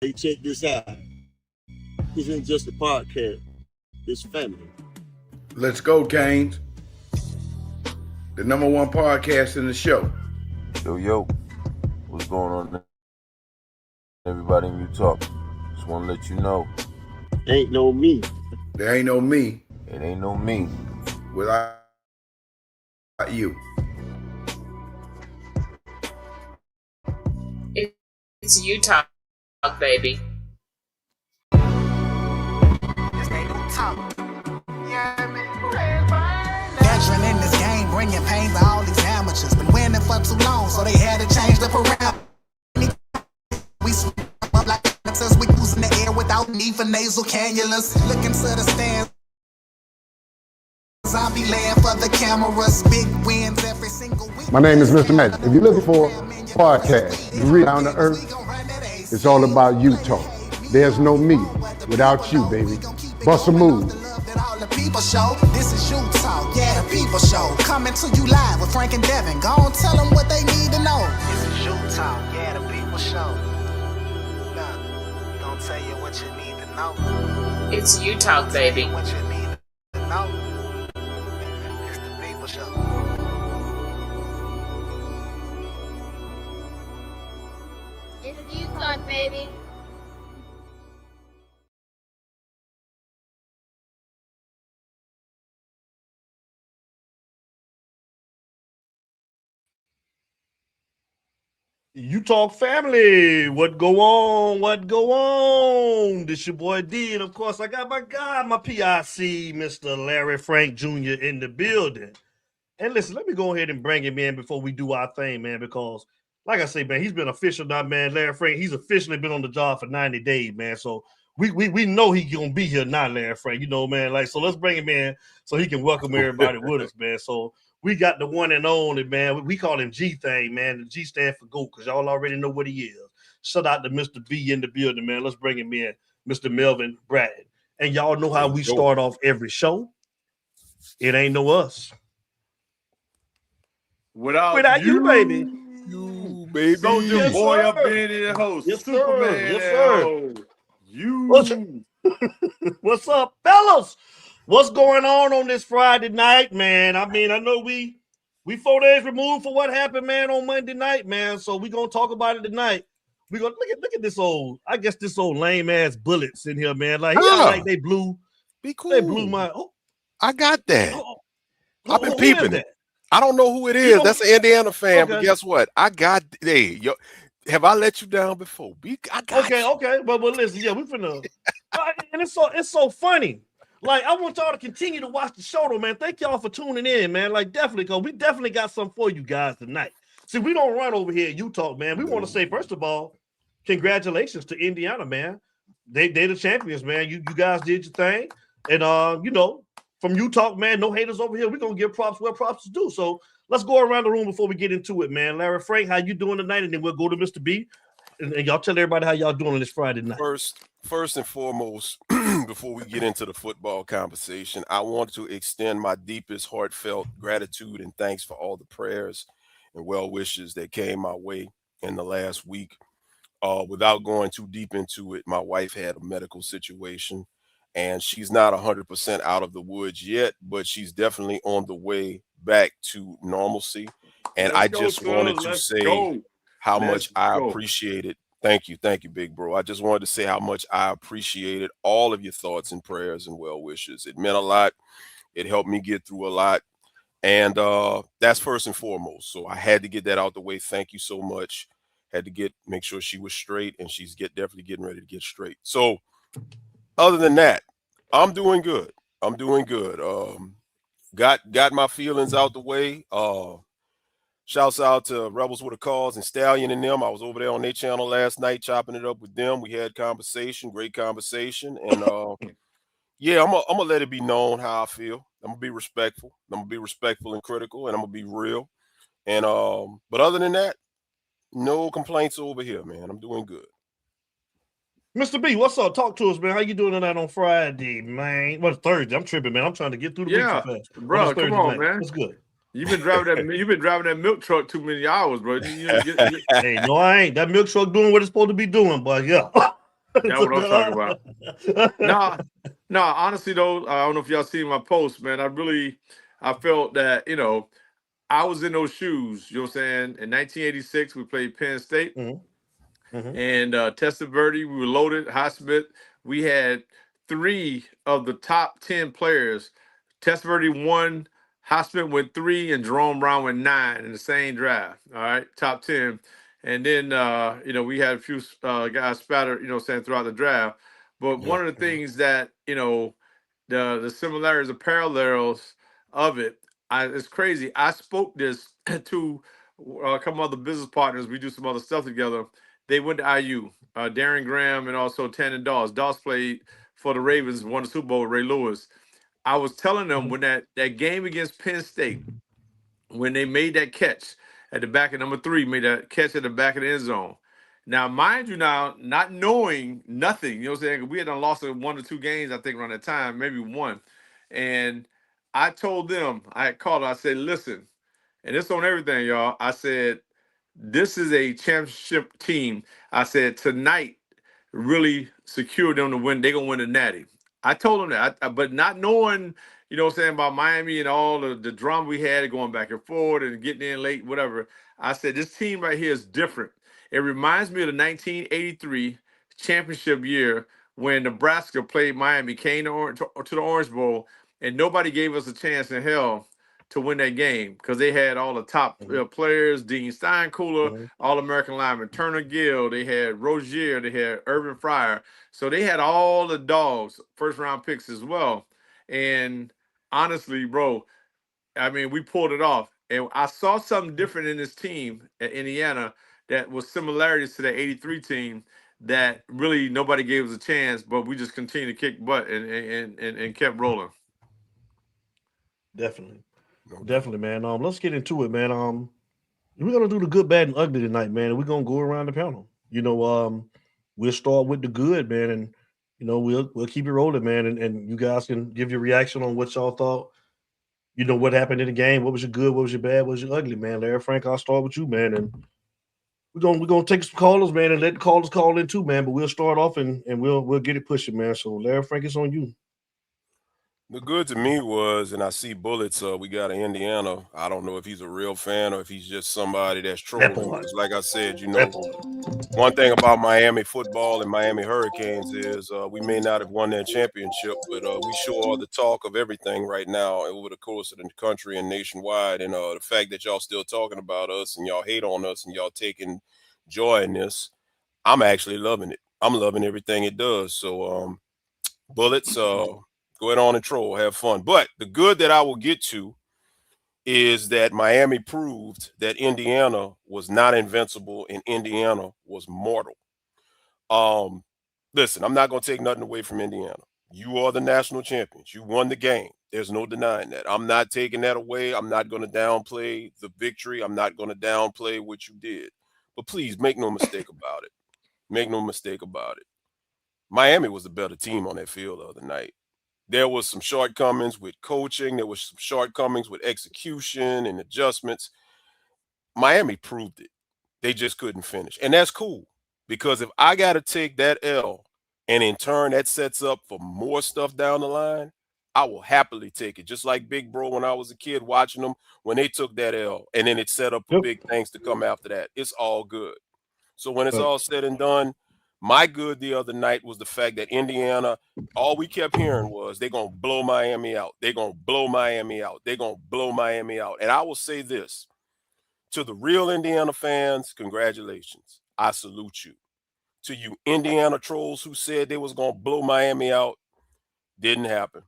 Hey, check this out. This isn't just a podcast. It's family. Let's go, Canes. The #1 podcast in the show. Yo, what's going on, everybody in Utah? Just want to let you know. Ain't no me. There ain't no me. It ain't no me. Without you. It's Utah, baby. Veteran in this game, bringing pain to all these amateurs. Been winning for too long, so they had to change the parameters. We swim up like us, we using the air without need for nasal cannulas. Looking to the stands. Zombie land for the cameras, big wins every single week. My name is Mr. Magic. If you're looking for a podcast, you read down to earth, it's all about Utah. There's no me without you, baby. Bust a move. This is Utah, yeah, the people show. Coming to you live with Frank and Devin. Go on, tell them what they need to know. This is Utah, yeah, the people show. Look, we gonna tell you what you need to know. It's Utah, baby. What you need to know. It's the people show. It's Utah, baby. Utah family, what go on? What go on? This your boy D, and of course I got my guy, my PIC, Mr. Larry Frank Jr. in the building. And listen, let me go ahead and bring him in before we do our thing, man, because like I say, man, he's been official now, man. Larry Frank, he's officially been on the job for 90 days, man. So we know he's gonna be here now, Larry Frank. You know, man. Like, so let's bring him in so he can welcome everybody with us, man. So we got the one and only, man. We call him G thing, man. The G stand for GOAT, because y'all already know what he is. Shout out to Mr. B in the building, man. Let's bring him in, Mr. Melvin Bratton. And y'all know how we start off every show. It ain't no us. Without you, baby. You, baby. Soldier yes, boy sir. Up in the host. Yes, Superman. Yes, sir. You. What's up, fellas? What's going on this Friday night, man? I mean, I know we 4 days removed for what happened, man, on Monday night, man. So we're gonna talk about it tonight. We're gonna look at this old, I guess this old lame ass bullets in here, man. Like, like they blew. Be cool. They blew my I got that. I've been who peeping it. I don't know who it is. That's an Indiana fan, but guess what? I got have I let you down before? I got okay. But listen, yeah, we finna and it's so funny. Like, I want y'all to continue to watch the show, though, man. Thank y'all for tuning in, man. Like, definitely, because we definitely got something for you guys tonight. See, we don't run over here at Utah, man. We want to say, first of all, congratulations to Indiana, man. They the champions, man. You guys did your thing. And, you know, from Utah, man, no haters over here. We're going to give props where props is due. So let's go around the room before we get into it, man. Larry Frank, how you doing tonight? And then we'll go to Mr. B. And y'all tell everybody how y'all doing on this Friday night. First and foremost, before we get into the football conversation, I want to extend my deepest heartfelt gratitude and thanks for all the prayers and well wishes that came my way in the last week. Without going too deep into it, my wife had a medical situation, and she's not 100% out of the woods yet, but she's definitely on the way back to normalcy. And I just wanted to say how much I appreciate it. Thank you, big bro. I just wanted to say how much I appreciated all of your thoughts and prayers and well wishes. It meant a lot. It helped me get through a lot. And that's first and foremost. So I had to get that out the way. Thank you so much. Had to make sure she was straight, and she's definitely getting ready to get straight. So other than that, I'm doing good. Got my feelings out the way. Shouts out to Rebels with a Cause and Stallion and them. I was over there on their channel last night chopping it up with them. We had great conversation. And yeah, I'm gonna let it be known how I feel. I'm gonna be respectful. And critical, and I'm gonna be real. And but other than that, no complaints over here, man. I'm doing good. Mr. B, what's up? Talk to us, man. How you doing tonight on Friday, man? Well, it's Thursday. I'm tripping, man. I'm trying to get through the week too fast. Bro, come on, man. What's good? You've been driving that milk truck too many hours, bro. Hey, no, I ain't. That milk truck doing what it's supposed to be doing, but yeah. That's what I'm talking about. No, honestly though, I don't know if y'all seen my post, man. I felt that, I was in those shoes, you know what I'm saying? In 1986, we played Penn State. And Testaverde, we were loaded. Highsmith, we had 3 of the top 10 players. Testaverde won, Highsmith went 3, and Jerome Brown went 9 in the same draft. All right, top 10. And then we had a few guys spattered, throughout the draft. But one of the things that the similarities, the parallels of it, it's crazy. I spoke this to a couple other business partners. We do some other stuff together. They went to IU, Darren Graham and also Tannen Dawes. Dawes played for the Ravens, won the Super Bowl with Ray Lewis. I was telling them when that game against Penn State, when they made that catch at the back of number 3, made that catch at the back of the end zone. Now, mind you, not knowing nothing, you know what I'm saying? We had lost 1 or 2 games, I think, around that time, maybe 1. And I told them, I had called, I said, listen, and it's on everything, y'all. I said, this is a championship team. I said, tonight really secured them to win. They're going to win the Natty. I told them that, but not knowing, you know what I'm saying, about Miami and all the drama we had going back and forth and getting in late, whatever. I said, this team right here is different. It reminds me of the 1983 championship year when Nebraska played Miami, came to the Orange Bowl, and nobody gave us a chance in hell to win that game because they had all the top players, Dean Steinkooler, All-American lineman, Turner Gill, they had Rozier, they had Irvin Fryer. So they had all the dogs, first-round picks as well. And honestly, bro, I mean, we pulled it off. And I saw something different in this team at Indiana that was similarities to the 83 team that really nobody gave us a chance, but we just continued to kick butt and kept rolling. Definitely. Definitely, man. Let's get into it, man. We're gonna do the good, bad, and ugly tonight, man. And we're gonna go around the panel. We'll start with the good, man, and we'll keep it rolling, man. And you guys can give your reaction on what y'all thought. What happened in the game. What was your good? What was your bad? What was your ugly, man? Larry Frank, I'll start with you, man. And we're gonna take some callers, man, and let the callers call in too, man. But we'll start off and we'll get it pushing, man. So Larry Frank, it's on you. The good to me was, and I see Bullets, we got in Indiana. I don't know if he's a real fan or if he's just somebody that's trolling. Because like I said, one thing about Miami football and Miami Hurricanes is we may not have won that championship, but we sure are the talk of everything right now over the course of the country and nationwide. And the fact that y'all still talking about us and y'all hate on us and y'all taking joy in this, I'm actually loving it. I'm loving everything it does. So Bullets, go ahead on and troll, have fun. But the good that I will get to is that Miami proved that Indiana was not invincible and Indiana was mortal. Listen, I'm not going to take nothing away from Indiana. You are the national champions. You won the game. There's no denying that. I'm not taking that away. I'm not going to downplay the victory. I'm not going to downplay what you did. But please make no mistake about it. Make no mistake about it. Miami was the better team on that field the other night. There was some shortcomings with coaching. There was some shortcomings with execution and adjustments. Miami proved it. They just couldn't finish. And that's cool because if I got to take that L and in turn that sets up for more stuff down the line, I will happily take it. Just like Big Bro when I was a kid watching them when they took that L and then it set up for big things to come after that. It's all good. So when it's all said and done, my good the other night was the fact that Indiana, all we kept hearing was they're going to blow Miami out. They're going to blow Miami out. They're going to blow Miami out. And I will say this, to the real Indiana fans, congratulations. I salute you. To you Indiana trolls who said they was going to blow Miami out, didn't happen.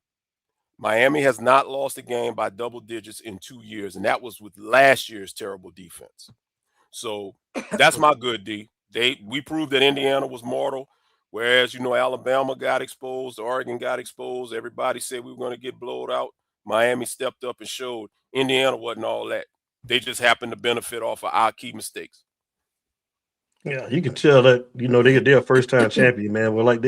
Miami has not lost a game by double digits in 2 years, and that was with last year's terrible defense. So that's my good, D. We proved that Indiana was mortal, whereas, Alabama got exposed, Oregon got exposed. Everybody said we were going to get blown out. Miami stepped up and showed Indiana wasn't all that. They just happened to benefit off of our key mistakes. Yeah, you can tell that, they're a first-time champion, man. Well, like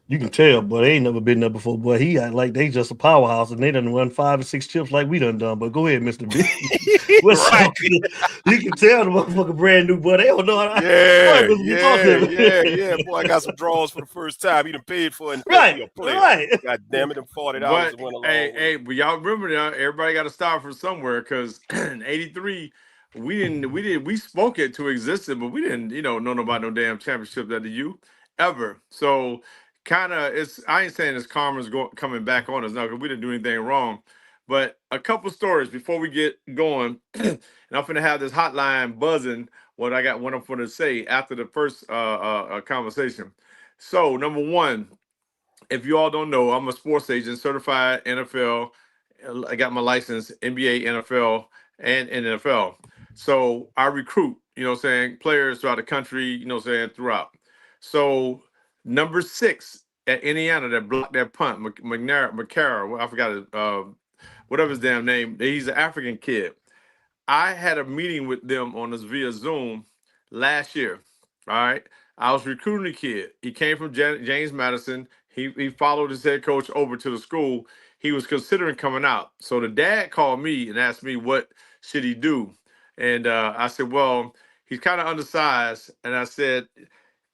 You can tell, boy, they ain't never been there before. Boy, he act like they just a powerhouse and they done run 5 or 6 chips like we done. But go ahead, Mr. B. What's Right. up? You can tell the motherfucker brand new, boy. They don't know how to. Yeah, Boy, Mr. B, talk to me. yeah. Boy, I got some draws for the first time. He done paid for it instead Right, of be a player. right. God damn it, them $40 But went a long hey, way. hey, but y'all remember now, everybody got to start from somewhere because in '83 we spoke it to existence, but we didn't know about no damn championship at the U ever. So kind of I ain't saying it's karma's coming back on us now because we didn't do anything wrong. But a couple stories before we get going, and I'm gonna have this hotline buzzing. What I'm going to say after the first conversation. So number one, if you all don't know, I'm a sports agent, certified NFL. I got my license, NBA, NFL, and NFL. So I recruit, players throughout the country, throughout. So number 6 at Indiana that blocked that punt, McCarroll, I forgot his, whatever his damn name. He's an African kid. I had a meeting with them on this via Zoom last year. All right. I was recruiting a kid. He came from James Madison. He followed his head coach over to the school. He was considering coming out. So the dad called me and asked me what should he do. And I said, well, he's kind of undersized. And I said,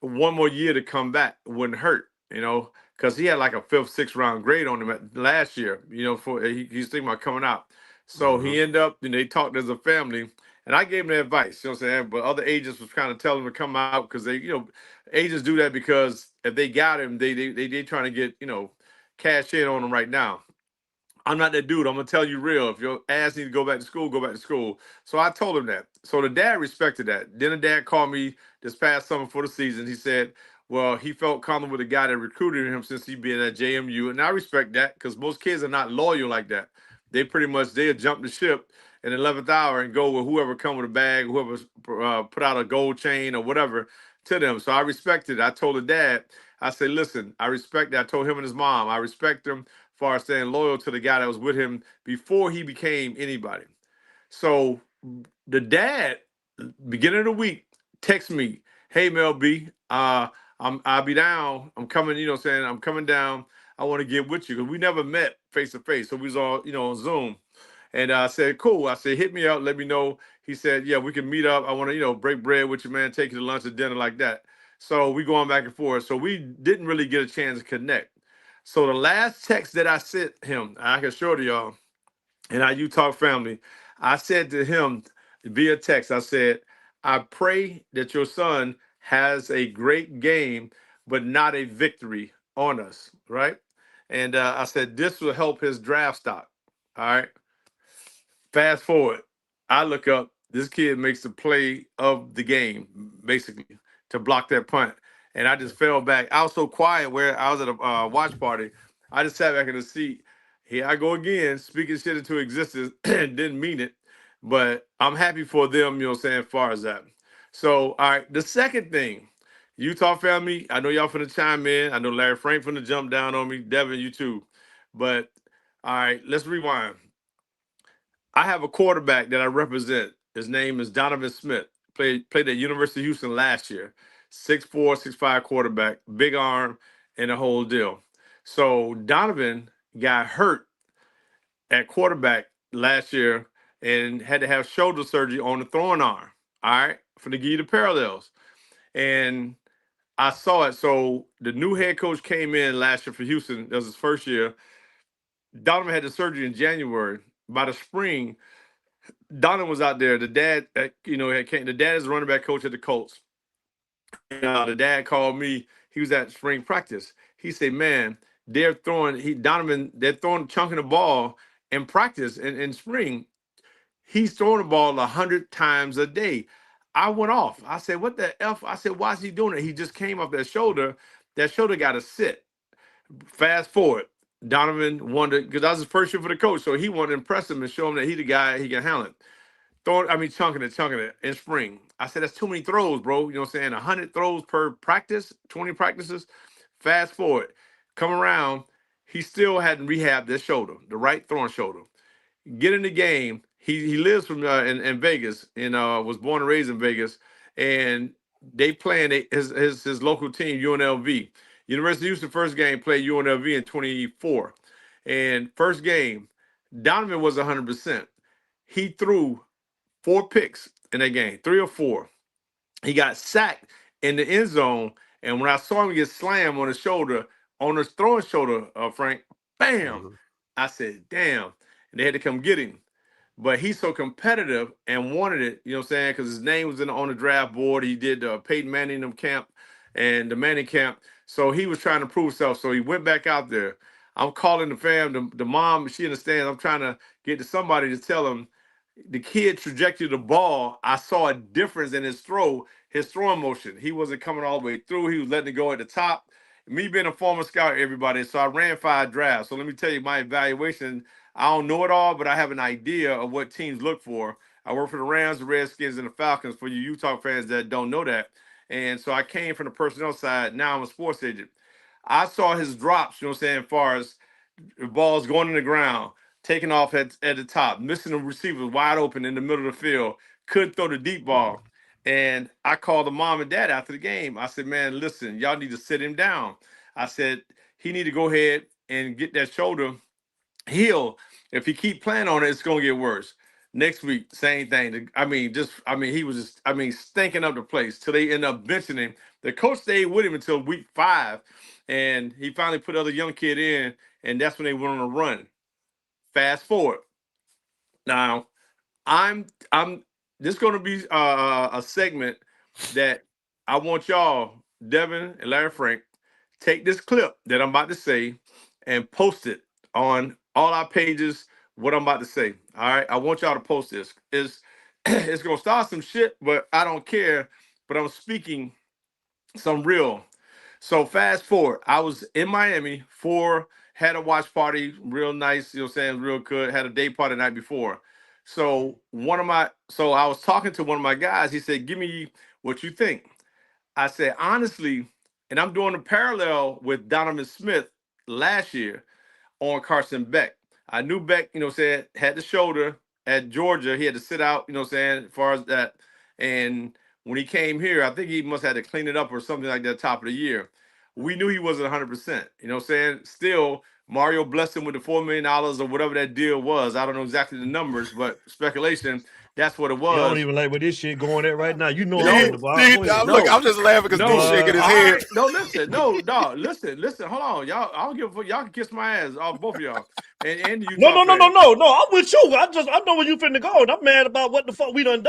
one more year to come back wouldn't hurt, because he had like a 5th, 6th round grade on him last year, for he's thinking about coming out. So he ended up, they talked as a family, and I gave him the advice, what I'm saying? But other agents was kind of telling him to come out because they, agents do that because if they got him, they trying to get, cash in on him right now. I'm not that dude. I'm gonna tell you real. If your ass need to go back to school, go back to school. So I told him that. So the dad respected that. Then the dad called me this past summer for the season. He said, well, he felt comfortable with the guy that recruited him since he been at JMU. And I respect that because most kids are not loyal like that. They pretty much, they'll jump the ship in the 11th hour and go with whoever come with a bag, whoever put out a gold chain or whatever to them. So I respected it. I told the dad, I said, listen, I respect that. I told him and his mom, I respect them far as staying loyal to the guy that was with him before he became anybody. So the beginning of the week, text me, hey Mel B, I'll be down. I'm coming, I'm coming down. I want to get with you because we never met face to face. So we was all, on Zoom. And I said, cool. I said, hit me up, let me know. He said, yeah, we can meet up. I want to, break bread with you, man, take you to lunch or dinner like that. So we going back and forth. So we didn't really get a chance to connect. So the last text that I sent him, I can show to y'all, and our Utah family, I said to him via text, I said, I pray that your son has a great game, but not a victory on us, right? And I said, this will help his draft stock, all right? Fast forward, I look up, this kid makes the play of the game, basically, to block that punt. And I just fell back. I was so quiet where I was at a watch party. I just sat back in the seat. Here I go again, speaking shit into existence. Didn't mean it. But I'm happy for them, as far as that. So, all right, the second thing, Utah family, I know y'all finna chime in. I know Larry Frank finna jump down on me. Devin, you too. But, all right, let's rewind. I have a quarterback that I represent. His name is Donovan Smith. Played at University of Houston last year. 6'4", 6'5" quarterback, big arm, and the whole deal. So Donovan got hurt at quarterback last year and had to have shoulder surgery on the throwing arm. All right, for to give you the parallels. And I saw it. So the new head coach came in last year for Houston. That was his first year. Donovan had the surgery in January. By the spring, Donovan was out there. The dad, the dad is the running back coach at the Colts. The dad called me. He was at spring practice. He said, "Man, they're throwing chunking the ball in practice in spring. He's throwing the ball 100 times a day." I went off. I said, "What the F?" I said, "Why is he doing it?" He just came off that shoulder. That shoulder got to sit. Fast forward, Donovan wanted, because that was his first year for the coach, so he wanted to impress him and show him that he the guy, he can handle it. Chunking it in spring. I said, that's too many throws, bro. You know what I'm saying? 100 throws per practice, 20 practices. Fast forward, come around, he still hadn't rehabbed this shoulder, the right throwing shoulder. Get in the game. He lives from in Vegas and was born and raised in Vegas. And they playing his local team, UNLV. University of Houston first game played UNLV in 24. And first game, Donovan was 100%. He threw 4 picks in that game, 3 or 4. He got sacked in the end zone. And when I saw him get slammed on his shoulder, on his throwing shoulder, Frank, bam, I said, damn. And they had to come get him. But he's so competitive and wanted it, you know what I'm saying? Because his name was on the draft board. He did Peyton Manning camp and the Manning camp. So he was trying to prove himself. So he went back out there. I'm calling the fam, the mom, she understands. I'm trying to get to somebody to tell him the kid trajectory of the ball. I saw a difference in his throwing motion. He wasn't coming all the way through. He was letting it go at the top. Me being a former scout, everybody, so I ran 5 drafts. So let me tell you my evaluation. I don't know it all, but I have an idea of what teams look for. I work for the Rams, the Redskins, and the Falcons, for you Utah fans that don't know that. And so I came from the personnel side. Now I'm a sports agent. I saw his drops, you know what I'm saying, as far as the ball's going in the ground, taking off at the top, missing the receiver wide open in the middle of the field, could throw the deep ball. And I called the mom and dad after the game. I said, man, listen, y'all need to sit him down. I said, he need to go ahead and get that shoulder healed. If he keep playing on it, it's going to get worse. Next week, same thing. He was just, stinking up the place till they end up benching him. The coach stayed with him until week 5, and he finally put other young kid in, and that's when they went on a run. Fast forward. Now, this is going to be a segment that I want y'all, Devin and Larry Frank, take this clip that I'm about to say and post it on all our pages, what I'm about to say. All right. I want y'all to post this. It's going to start some shit, but I don't care. But I'm speaking some real. So fast forward. I was in Miami had a watch party, real nice, you know what I'm saying, real good. Had a day party the night before. So I was talking to one of my guys. He said, give me what you think. I said, honestly, and I'm doing a parallel with Donovan Smith last year on Carson Beck. I knew Beck, you know what I'm saying, had the shoulder at Georgia. He had to sit out, you know what I'm saying, as far as that. And when he came here, I think he must have had to clean it up or something like that top of the year. We knew he wasn't 100%. You know what I'm saying? Still, Mario blessed him with the $4 million or whatever that deal was. I don't know exactly the numbers, but speculation, that's what it was. You don't even like where this shit going at right now. You know No, I'm in the bar. I'm just laughing because D shaking his head. Right. No, listen, no, dog, listen. Hold on, y'all. I don't give a fuck. Y'all can kiss my ass, both of y'all. And you. No. I'm with you. I know where you finna go. And I'm mad about what the fuck we done.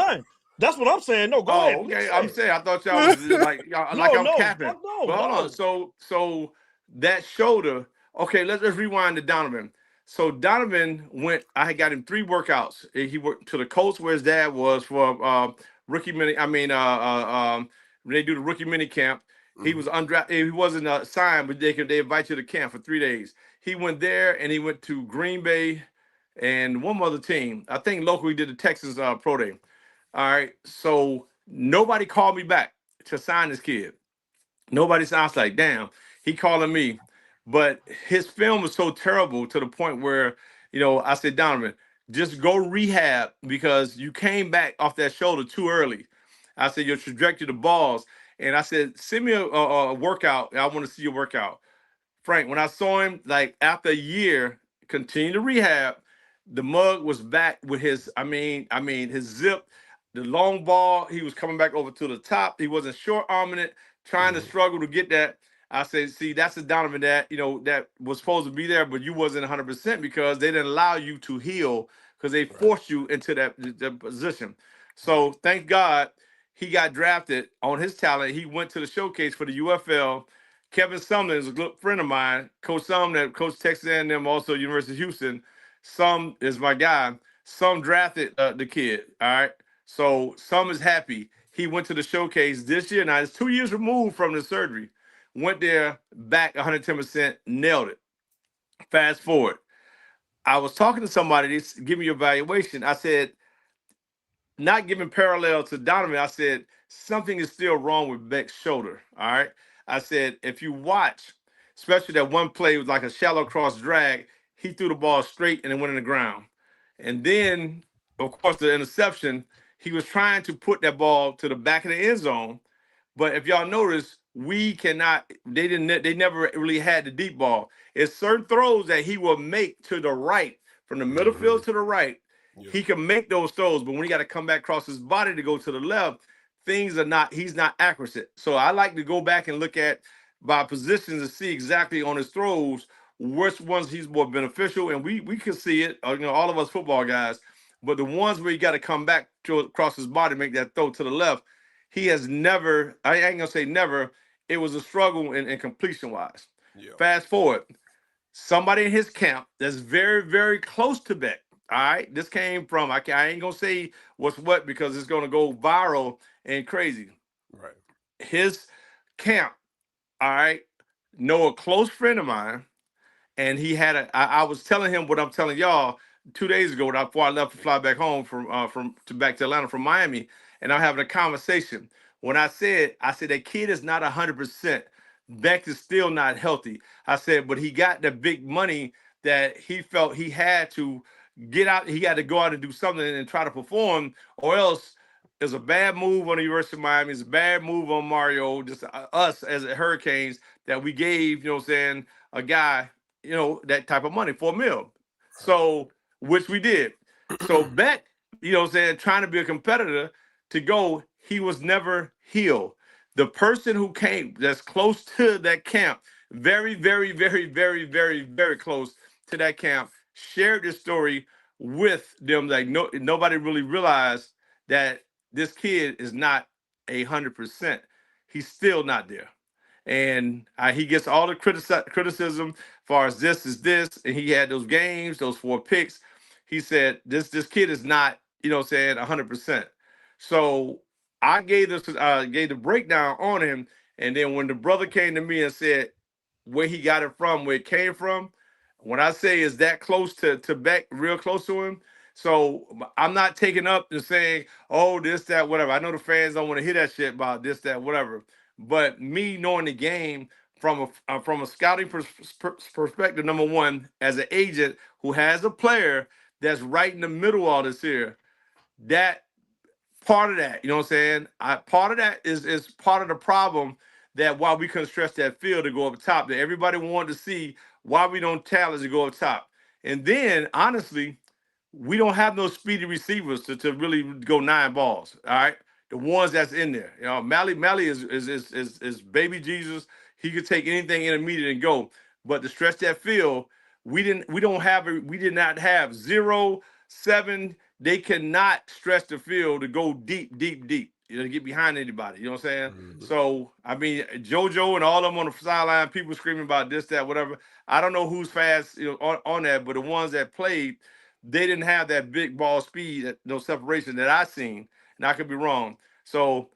That's what I'm saying. No, go ahead. Okay. I'm saying I thought y'all was like I'm capping. No, but hold on. So that shoulder. Okay, let's rewind to Donovan. So Donovan went. I had got him 3 workouts. He worked to the Colts where his dad was for rookie mini. When they do the rookie mini camp, he was undrafted. He wasn't signed, but they invite you to camp for 3 days. He went there and he went to Green Bay and one other team. I think locally did the Texas Pro Day. All right. So nobody called me back to sign this kid. Nobody sounds like, damn, he calling me. But his film was so terrible to the point where, I said, Donovan, just go rehab because you came back off that shoulder too early. I said, your trajectory to balls. And I said, send me a workout. I want to see your workout. Frank, when I saw him, like after a year, continue to rehab, the mug was back with his, his zip, the long ball. He was coming back over to the top. He wasn't short arming it, trying to struggle to get that. I said, see, that's the Donovan that, that was supposed to be there, but you wasn't 100% because they didn't allow you to heal because they forced you into that position. So thank God he got drafted on his talent. He went to the showcase for the UFL. Kevin Sumlin is a good friend of mine. Coach Sumlin that coached Texas A&M, also University of Houston. Sum is my guy. Sum drafted the kid, all right? So Sum is happy. He went to the showcase this year. Now, it's 2 years removed from the surgery. Went there, back 110%, nailed it. Fast forward. I was talking to somebody, they give me your evaluation. I said, not giving parallel to Donovan, I said, something is still wrong with Beck's shoulder, all right? I said, if you watch, especially that one play was like a shallow cross drag, he threw the ball straight and it went in the ground. And then, of course, the interception, he was trying to put that ball to the back of the end zone. But if y'all notice, we cannot. They never really had the deep ball. It's certain throws that he will make to the right, from the middle field to the right. Yeah. He can make those throws, but when he got to come back across his body to go to the left, things are not. He's not accurate. So I like to go back and look at by positions and see exactly on his throws which ones he's more beneficial, and we can see it. You know, all of us football guys. But the ones where you got to come back to across his body, make that throw to the left, he has never. I ain't gonna say never. It was a struggle in completion wise. Yeah. Fast forward, somebody in his camp that's very, very close to Beck. All right, this came from. I ain't gonna say what's what because it's gonna go viral and crazy. Right. His camp. All right, know a close friend of mine. And he had I was telling him what I'm telling y'all 2 days ago before I left to fly back home back to Atlanta from Miami, and I'm having a conversation. When I said that kid is not 100%. Beck is still not healthy. I said, but he got the big money that he felt he had to get out. He had to go out and do something and try to perform, or else it's a bad move on the University of Miami. It's a bad move on Mario. Just us as Hurricanes that we gave, you know what I'm saying, a guy, you know, that type of money, $4 million. So, which we did. So Beck, you know what I'm saying, trying to be a competitor to go, he was never healed. The person who came that's close to that camp, very, very, very, very, very, very close to that camp, shared this story with them. Like nobody really realized that this kid is not 100%. He's still not there. And he gets all the criticism as far as this is this, and he had those games, those 4 picks. He said this kid is not, you know what I'm saying, 100%. So I gave the breakdown on him, and then when the brother came to me and said where he got it from, where it came from, when I say is that close to Beck, real close to him. So I'm not taking up and saying, oh, this, that, whatever. I know the fans don't want to hear that shit about this, that, whatever. But me knowing the game from a scouting perspective, number one, as an agent who has a player that's right in the middle of all this here, that part of that, you know what I'm saying? Part of that is part of the problem that why we couldn't stretch that field to go up top. That everybody wanted to see why we don't talent to go up top. And then, honestly, we don't have no speedy receivers to really go 9 balls. All right, the ones that's in there. You know, Mally is baby Jesus. He could take anything intermediate and go. But to stretch that field, we did not have 0, 7. They cannot stretch the field to go deep, deep, deep. You know, to get behind anybody. You know what I'm saying? Mm-hmm. So, I mean, JoJo and all of them on the sideline, people screaming about this, that, whatever. I don't know who's fast, you know, on that, but the ones that played, they didn't have that big ball speed, no separation that I seen, and I could be wrong. So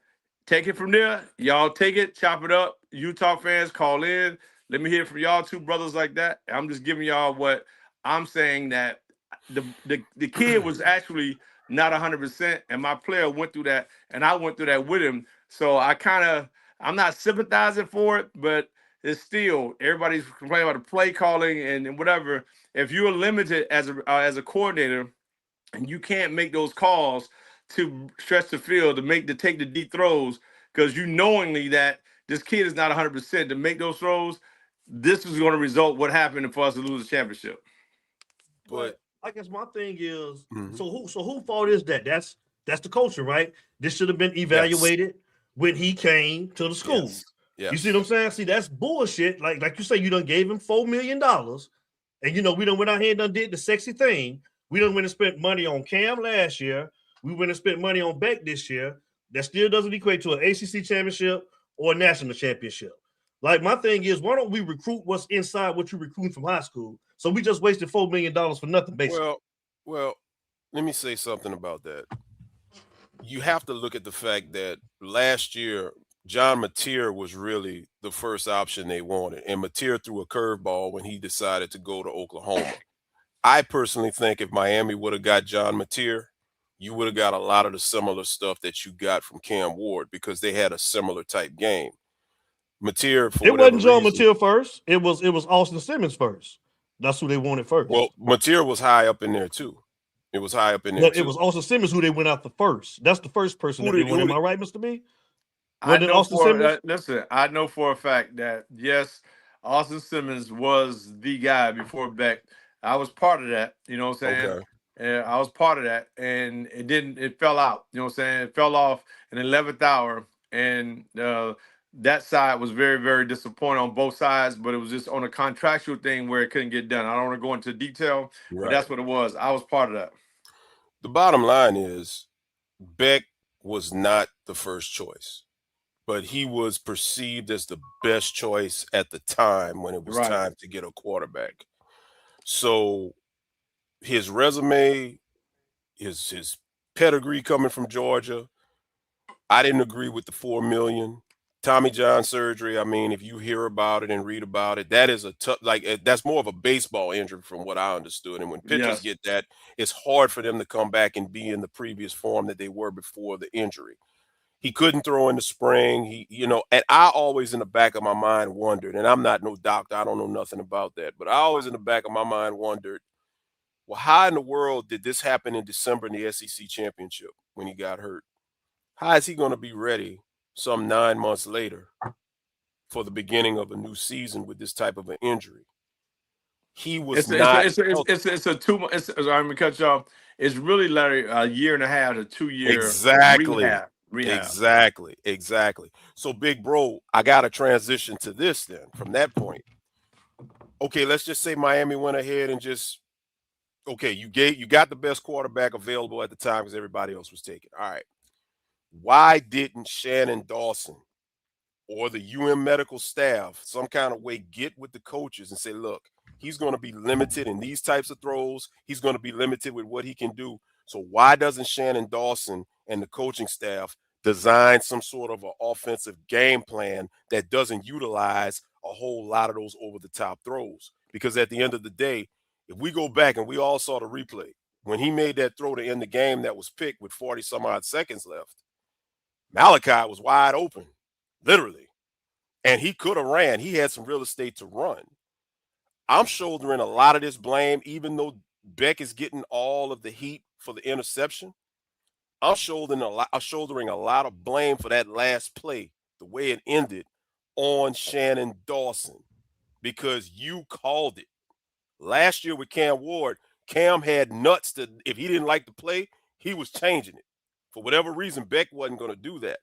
take it from there. Y'all take it, chop it up. Utah fans, call in. Let me hear from y'all 2 brothers like that. I'm just giving y'all what I'm saying, that the kid was actually not 100%, and my player went through that, and I went through that with him. So I'm not sympathizing for it, but it's still, everybody's complaining about the play calling and whatever. If you're limited as a coordinator and you can't make those calls to stretch the field, to take the deep throws, because you knowingly that this kid is not 100% to make those throws, this is going to result what happened for us to lose the championship. But I guess my thing is, so who fault is that? That's the culture, right? This should have been evaluated when he came to the school. Yes. You see what I'm saying? See, that's bullshit. Like you say, you done gave him $4 million. And, you know, we done went out here and done did the sexy thing. We done went and spent money on Cam last year. We went and spent money on Beck this year. That still doesn't equate to an ACC championship or a national championship. Like, my thing is, why don't we recruit what's inside what you're recruiting from high school? So we just wasted $4 million for nothing, basically. Well, let me say something about that. You have to look at the fact that last year, John Mateer was really the first option they wanted. And Mateer threw a curveball when he decided to go to Oklahoma. I personally think if Miami would have got John Mateer, you would have got a lot of the similar stuff that you got from Cam Ward, because they had a similar type game. Mateer, for it wasn't John Mateer first. It was Austin Simmons first. That's who they wanted first. Well, Mateer was high up in there too. It was high up in there. But it was Austin Simmons who they went after first. That's the first person that they wanted. Am I right, Mr. B? What did Austin Simmons? Listen, I know for a fact that yes, Austin Simmons was the guy before Beck. I was part of that, you know what I'm saying? Okay. And I was part of that, and it fell out, you know what I'm saying? It fell off in the 11th hour, and that side was very, very disappointed on both sides, but it was just on a contractual thing where it couldn't get done. I don't want to go into detail, but Right. that's what it was. I was part of that. The bottom line is Beck was not the first choice, but he was perceived as the best choice at the time when it was Right. time to get a quarterback. So his resume, his pedigree coming from Georgia, I didn't agree with the $4 million. Tommy John surgery, I mean, if you hear about it and read about it, that is a tough, that's more of a baseball injury from what I understood. And when pitchers Yes. get that, it's hard for them to come back and be in the previous form that they were before the injury. He couldn't throw in the spring. And I always in the back of my mind wondered, and I'm not no doctor, I don't know nothing about that, but I always in the back of my mind wondered, well, how in the world did this happen in December in the SEC championship when he got hurt? How is he going to be ready some 9 months later for the beginning of a new season with this type of an injury? He was not. It's a 2 month. I'm gonna cut you off. It's really, Larry, a year and a half to 2 year Exactly. rehab. Exactly. So, big bro, I got to transition to this then from that point. Okay, let's just say Miami went ahead and you got the best quarterback available at the time because everybody else was taken. All right. Why didn't Shannon Dawson or the medical staff some kind of way get with the coaches and say, look, he's going to be limited in these types of throws. He's going to be limited with what he can do. So why doesn't Shannon Dawson and the coaching staff design some sort of an offensive game plan that doesn't utilize a whole lot of those over-the-top throws? Because at the end of the day, if we go back and we all saw the replay, when he made that throw to end the game that was picked with 40-some-odd seconds left, Malachi was wide open, literally. And he could have ran. He had some real estate to run. I'm shouldering a lot of this blame, even though Beck is getting all of the heat for the interception. I'm shouldering a lot of blame for that last play, the way it ended, on Shannon Dawson, because you called it. Last year with Cam Ward, Cam had nuts to, if he didn't like the play, he was changing it. For whatever reason, Beck wasn't going to do that.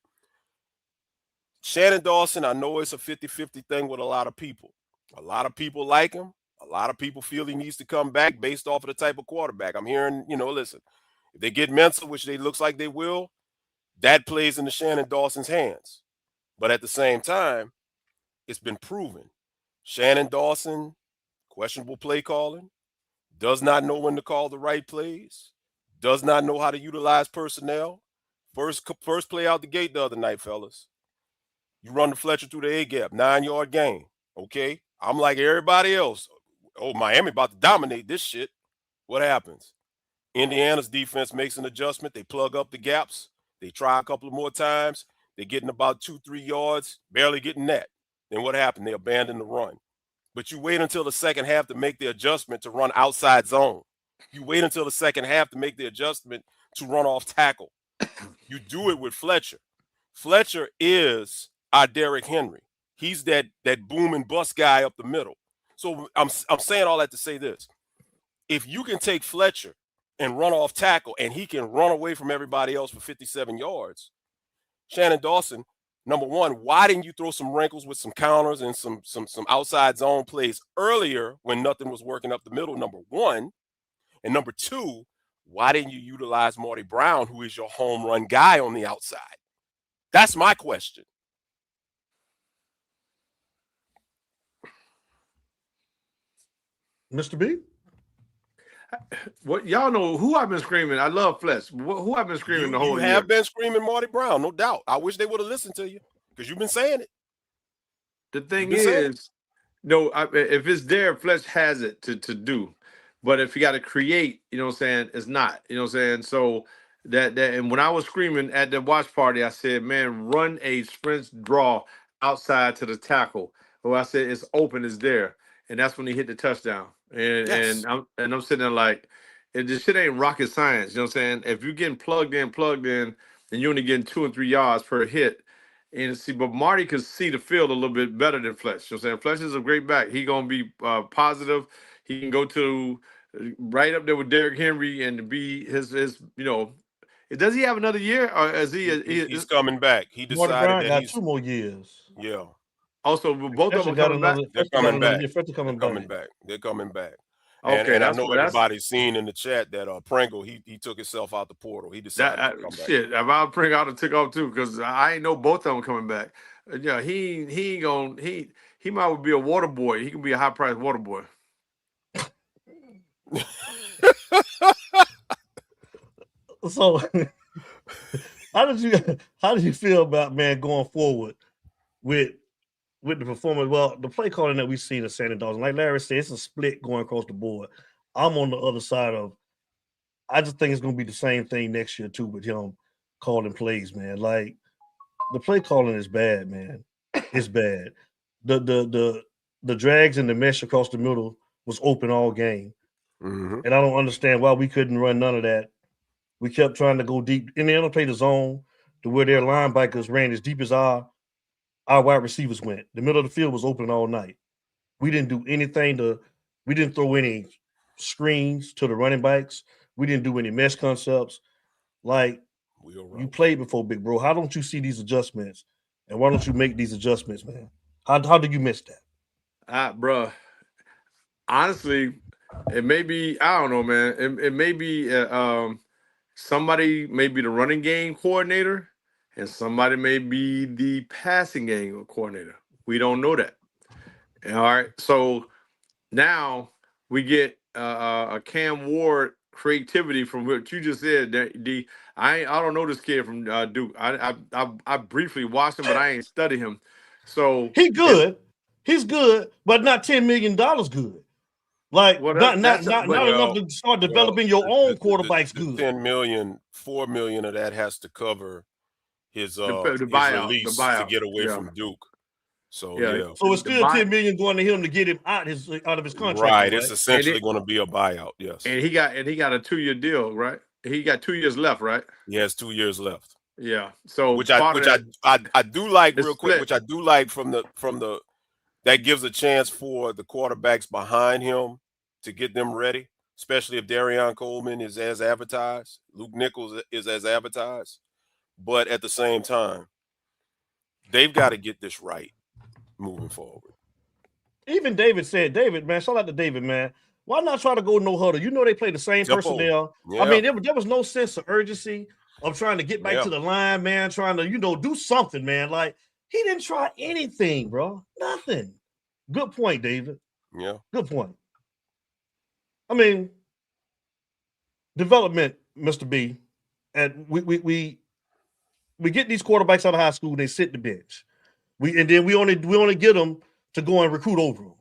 Shannon Dawson, I know it's a 50-50 thing with a lot of people. A lot of people like him. A lot of people feel he needs to come back based off of the type of quarterback. I'm hearing, listen, if they get Mensa, which they looks like they will, that plays into Shannon Dawson's hands. But at the same time, it's been proven. Shannon Dawson, questionable play calling, does not know when to call the right plays, does not know how to utilize personnel. First play out the gate the other night, fellas. You run the Fletcher through the A-gap, 9-yard gain, okay? I'm like everybody else. Oh, Miami about to dominate this shit. What happens? Indiana's defense makes an adjustment. They plug up the gaps. They try a couple of more times. They're getting about 2-3 yards, barely getting that. Then what happened? They abandon the run. But you wait until the second half to make the adjustment to run outside zone. You wait until the second half to make the adjustment to run off tackle. You do it with Fletcher. Fletcher is our Derrick Henry. He's that boom and bust guy up the middle. So I'm saying all that to say this. If you can take Fletcher and run off tackle and he can run away from everybody else for 57 yards, Shannon Dawson, number one, why didn't you throw some wrinkles with some counters and some outside zone plays earlier when nothing was working up the middle, number one? And number two, why didn't you utilize Marty Brown, who is your home run guy on the outside? That's my question. Mr. B? What y'all know who I've been screaming? I love Fletch. Who I've been screaming the whole year? You have been screaming Marty Brown, no doubt. I wish they would have listened to you because you've been saying it. The thing is, if it's there, Fletch has it to do. But if you got to create, you know what I'm saying, it's not. You know what I'm saying? So that and when I was screaming at the watch party, I said, man, run a sprint draw outside to the tackle. Well, I said it's open, it's there. And that's when he hit the touchdown. And Yes. and I'm sitting there like, this shit ain't rocket science. You know what I'm saying? If you're getting plugged in, then you're only getting 2 and 3 yards per hit. And see, but Marty could see the field a little bit better than Fletch. You know what I'm saying? Fletch is a great back. He gonna be positive. He can go to right up there with Derrick Henry and be his you know. Does he have another year, or is He's coming back. He Marty decided Bryant that got he's 2 more years. yeah. Also, both of them Fletcher are got coming back. another. They're Fletcher got coming another back. year. Fletcher They're coming coming back. back. They're coming back. Okay, And I that's know what that's. everybody's seen in the chat that Pringle he took himself out the portal. He decided to come back. Shit, if I bring out a took off too, because I ain't know both of them coming back. Yeah, he ain't gonna he might well be a water boy. He can be a high price water boy. So, how did you feel about, man, going forward with the performance? Well, the play calling that we see in Sandy Dawson, like Larry said, it's a split going across the board. I'm on the other side of. I just think it's going to be the same thing next year too with him calling plays, man. Like the play calling is bad, man. It's bad. The drags and the mesh across the middle was open all game, and I don't understand why we couldn't run none of that. We kept trying to go deep, and they don't play the zone to where their linebackers ran as deep as our wide receivers went. The middle of the field was open all night. We didn't do anything we didn't throw any screens to the running backs. We didn't do any mesh concepts. Like, you played before, big bro. How don't you see these adjustments? And why don't you make these adjustments, man? How did you miss that? Bro, honestly, it may be, I don't know, man. It may be somebody may be the running game coordinator and somebody may be the passing game coordinator. We don't know that. All right. So now we get a Cam Ward creativity from what you just said. I don't know this kid from Duke. I briefly watched him, but I ain't studied him. So he's good. He's good, but not $10 million good. Like, not enough to start developing your own quarterbacks good. 10 million, 4 million of that has to cover his buyout, release to get away from Duke. So So it's still $10 million going to him to get him out of his contract. Right. It's essentially going to be a buyout, yes. And he got a 2-year deal, right? He got 2 years left, right? He has 2 years left. Yeah. So which I do like real quick, which I do like from the that gives a chance for the quarterbacks behind him to get them ready, especially if Darion Coleman is as advertised, Luke Nichols is as advertised. But at the same time, they've got to get this right moving forward. Even David said, man, shout out to David, man. Why not try to go no huddle? You know they play the same personnel. Yeah. I mean, there was no sense of urgency of trying to get back to the line, man, trying to, do something, man. Like, he didn't try anything, bro. Nothing. Good point, David. Yeah. Good point. I mean, development, Mr. B, and we get these quarterbacks out of high school and they sit the bench. And then we only get them to go and recruit over them.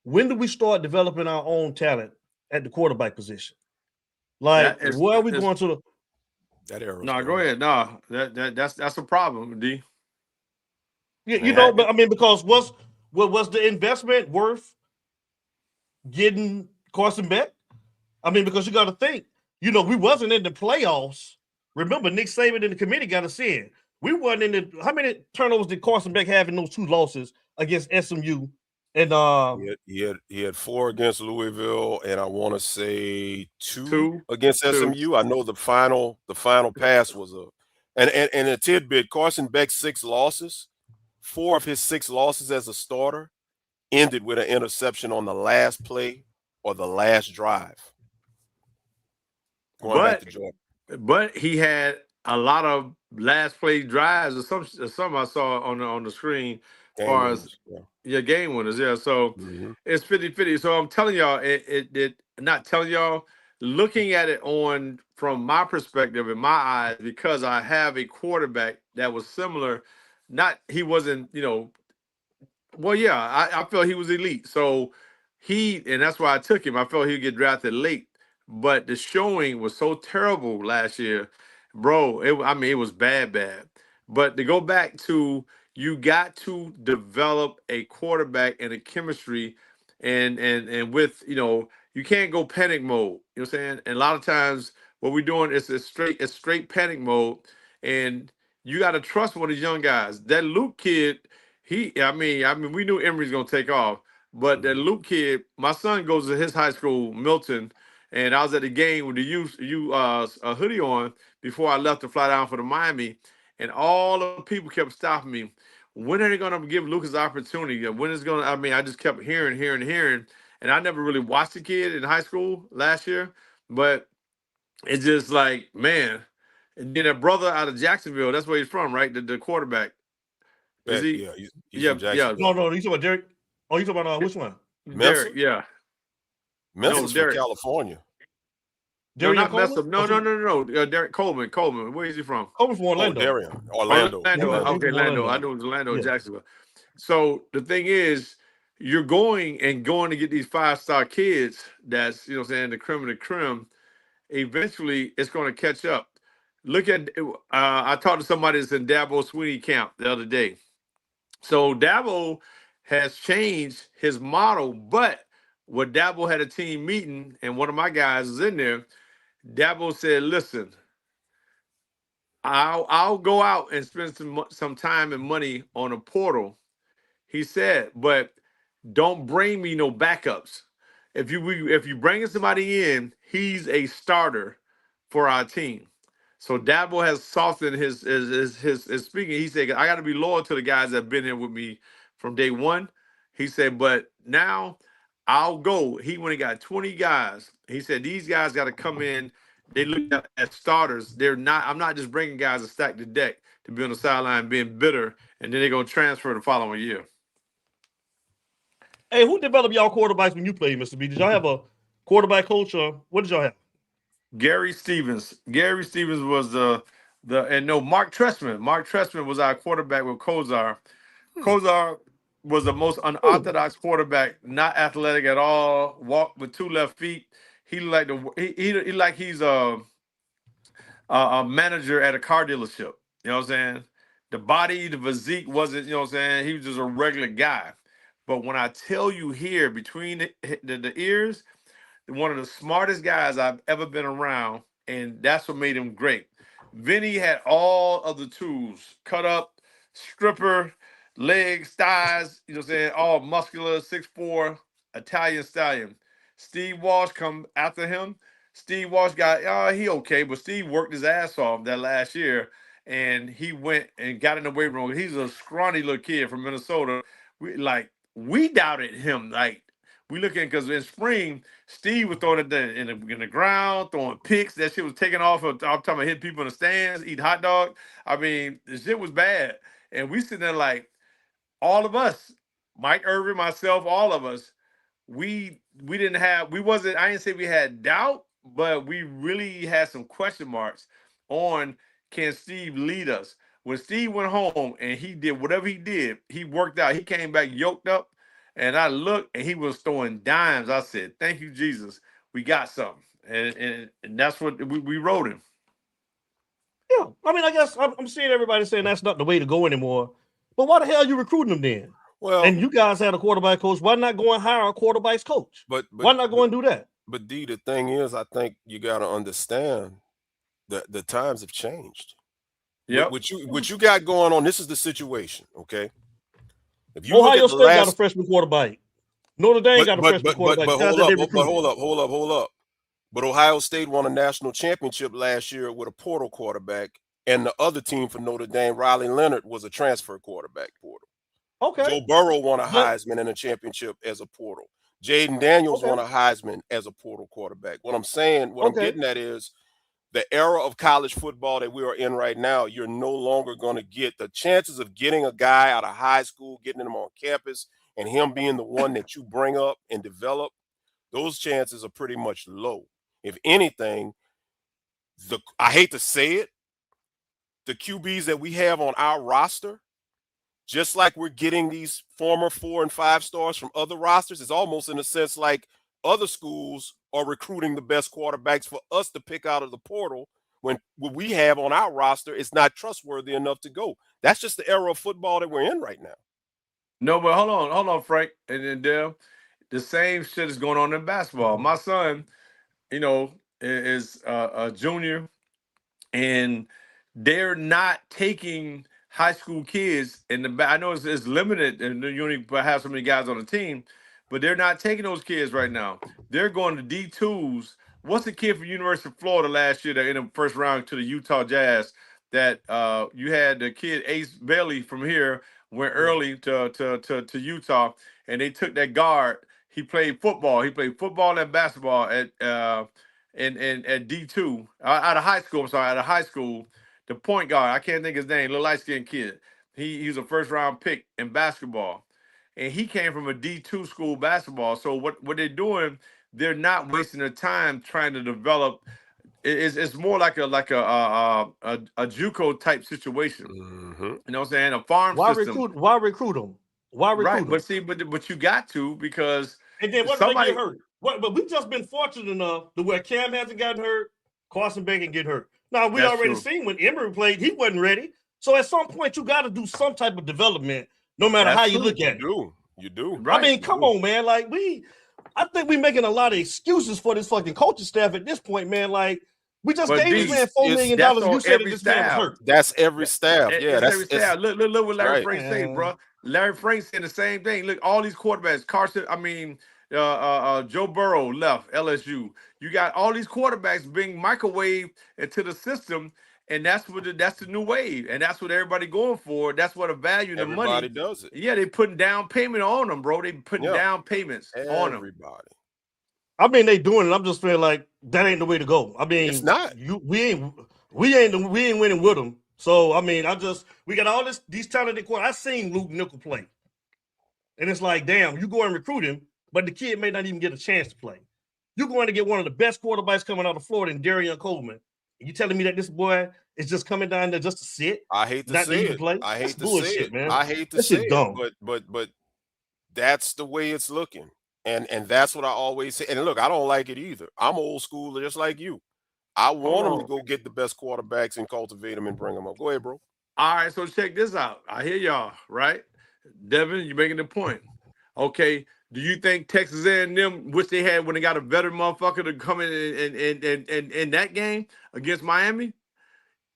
When do we start developing our own talent at the quarterback position? Like, where are we going to that era? No, go ahead. No, that's a problem, D. Yeah, but I mean, because was the investment worth getting Carson Beck? I mean, because you got to think, we wasn't in the playoffs. Remember, Nick Saban and the committee got us in. We weren't in the. How many turnovers did Carson Beck have in those 2 losses against SMU? And he had 4 against Louisville, and I want to say 2 against SMU. I know the final pass was and a tidbit. Carson Beck's 6 losses, 4 of his 6 losses as a starter ended with an interception on the last play or the last drive. Going back to Jordan. But he had a lot of last play drives or some I saw on the screen as far as game winners. Yeah. So it's 50-50. So I'm telling y'all, not telling y'all, looking at it from my perspective, in my eyes, because I have a quarterback that was similar. He wasn't, I felt he was elite. So and that's why I took him. I felt he'd get drafted late. But the showing was so terrible last year, bro. It was bad. But to go back to, you got to develop a quarterback and a chemistry, and with you can't go panic mode. You know what I'm saying? And a lot of times what we're doing is straight panic mode, and you got to trust one of these young guys. That Luke kid, I mean, we knew Emory's gonna take off, but that Luke kid, my son goes to his high school, Milton, and I was at the game with the a hoodie on before I left to fly down for the Miami, and all the people kept stopping me. When are they gonna give Lucas opportunity? When is gonna? I mean, I just kept hearing, and I never really watched the kid in high school last year, but it's just like, man. And then a brother out of Jacksonville, that's where he's from, right? The quarterback. Is he? Yeah, he's Yeah, from Jacksonville. No, you talking about Derek? Oh, you talking about which one? Derek, yeah. Mensah's from Derek. California. No, Darian not Coleman? Messa. No. Derek Coleman. Where is he from? Coleman from Orlando. Oh, Darian. Orlando. Okay, Orlando. I know it was Orlando, Jacksonville. So the thing is, you're going to get these 5-star kids that's, the creme of the creme. Eventually, it's going to catch up. Look at, I talked to somebody that's in Dabo Sweeney camp the other day. So Dabo has changed his model, but when Dabo had a team meeting and one of my guys was in there, Dabo said, listen, I'll go out and spend some time and money on a portal. He said, but don't bring me no backups. If you bring somebody in, he's a starter for our team. So Dabo has softened his speaking. He said, I got to be loyal to the guys that have been here with me from day one. He said, but now I'll go. He went and got 20 guys. He said, these guys got to come in. They look at starters. I'm not just bringing guys to stack the deck to be on the sideline being bitter, and then they're going to transfer the following year. Hey, who developed y'all quarterbacks when you played, Mr. B? Did y'all have a quarterback coach, or what did y'all have? Gary Stevens. Gary Stevens was Mark Trestman. Mark Trestman was our quarterback with Kozar. Kozar was the most unorthodox quarterback, not athletic at all. Walked with 2 left feet. He he's a manager at a car dealership. You know what I'm saying? The body, the physique wasn't. You know what I'm saying? He was just a regular guy. But when I tell you here, between the ears, one of the smartest guys I've ever been around, and that's what made him great. Vinny had all of the tools: cut up, stripper, legs, thighs, all muscular, 6'4", Italian stallion. Steve Walsh come after him. Steve Walsh he okay, but Steve worked his ass off that last year, and he went and got in the weight room. He's a scrawny little kid from Minnesota. We doubted him. We looking, because in spring, Steve was throwing it in the ground, throwing picks. That shit was taking off. I'm talking about hitting people in the stands, eat hot dog. I mean, the shit was bad. And we sitting there like, all of us, Mike Irvin, myself, all of us, I didn't say we had doubt, but we really had some question marks on, can Steve lead us? When Steve went home and he did whatever he did, he worked out. He came back yoked up. And I looked, and he was throwing dimes. I said, thank you, Jesus. We got something. And that's what we wrote him. Yeah. I mean, I guess I'm seeing everybody saying that's not the way to go anymore. But why the hell are you recruiting them then? Well, and you guys had a quarterback coach. Why not go and hire a quarterback's coach? But why not go and do that? But D, the thing is, I think you got to understand that the times have changed. Yeah. What you got going on, this is the situation, okay? If you Ohio State got a freshman quarterback. Notre Dame got a freshman quarterback. But hold up. But Ohio State won a national championship last year with a portal quarterback, and the other team for Notre Dame, Riley Leonard, was a transfer quarterback portal. Okay. Joe Burrow won a Heisman in a championship as a portal. Jaden Daniels won a Heisman as a portal quarterback. What I'm getting at is the era of college football that we are in right now, you're no longer going to get the chances of getting a guy out of high school, getting him on campus, and him being the one that you bring up and develop. Those chances are pretty much low. If anything, I hate to say it, the QBs that we have on our roster, just like we're getting these former 4 and 5 stars from other rosters, it's almost in a sense like other schools are recruiting the best quarterbacks for us to pick out of the portal when what we have on our roster is not trustworthy enough to go. That's just the era of football that we're in right now. No, but hold on, Frank, and then Dale. The same shit is going on in basketball. My son, is a junior, and they're not taking high school kids in the back. I know it's limited and you only have so many guys on the team, but they're not taking those kids right now. They're going to D2s. What's the kid from University of Florida last year that in the first round to the Utah Jazz that you had the kid Ace Bailey from here went early to Utah, and they took that guard. He played football. He played football and basketball at D2 out of high school. I'm sorry, out of high school. The point guard, I can't think his name, little light skinned kid. He was a first round pick in basketball, and he came from a D2 school basketball. So what they're doing, they're not wasting their time trying to develop. It's more like a JUCO type situation. Mm-hmm. You know what I'm saying? A farm Why system. recruit them? Why recruit Right, them? but see, but you got to, because And then what somebody if they get hurt? But we've just been fortunate enough to where Cam hasn't gotten hurt, Carson Bacon get hurt. Now we That's already true. seen when Emory played, he wasn't ready. So at some point you got to do some type of development, no matter That's how you true. look at it. You do. Right. I mean, come on, man. Like I think we're making a lot of excuses for this fucking coaching staff at this point, man. Like we just But gave this D, man $4 million. that's on You said that every this man was staff. hurt. That's every staff. Yeah, It's that's every staff. Look what Larry right. Frank said, bro. Larry Frank said the same thing. Look, all these quarterbacks, Joe Burrow left LSU. You got all these quarterbacks being microwaved into the system, and that's the new wave, and that's what everybody going for. That's what a value in the money. Everybody does it. Yeah, they putting down payment on them, bro. They putting down payments on them. Everybody. I mean, they doing it. I'm just feeling like that ain't the way to go. I mean, It's not. We ain't winning with them. So I mean, we got all these talented quarterbacks. I seen Luke Nickel play, and it's like, damn, you go and recruit him, but the kid may not even get a chance to play. You're going to get one of the best quarterbacks coming out of Florida in Darian Coleman. And you telling me that this boy is just coming down there just to sit? I hate to not say to it. play? I hate That's to bullshit, say it, man. I hate to That say shit it, dumb. but that's the way it's looking. And that's what I always say. And look, I don't like it either. I'm old school, just like you. I want them to go get the best quarterbacks and cultivate them and bring them up. Go ahead, bro. All right, so check this out. I hear y'all, right? Devin, you're making the point. Okay, do you think Texas A&M, which they had when they got a veteran motherfucker to come in that game against Miami,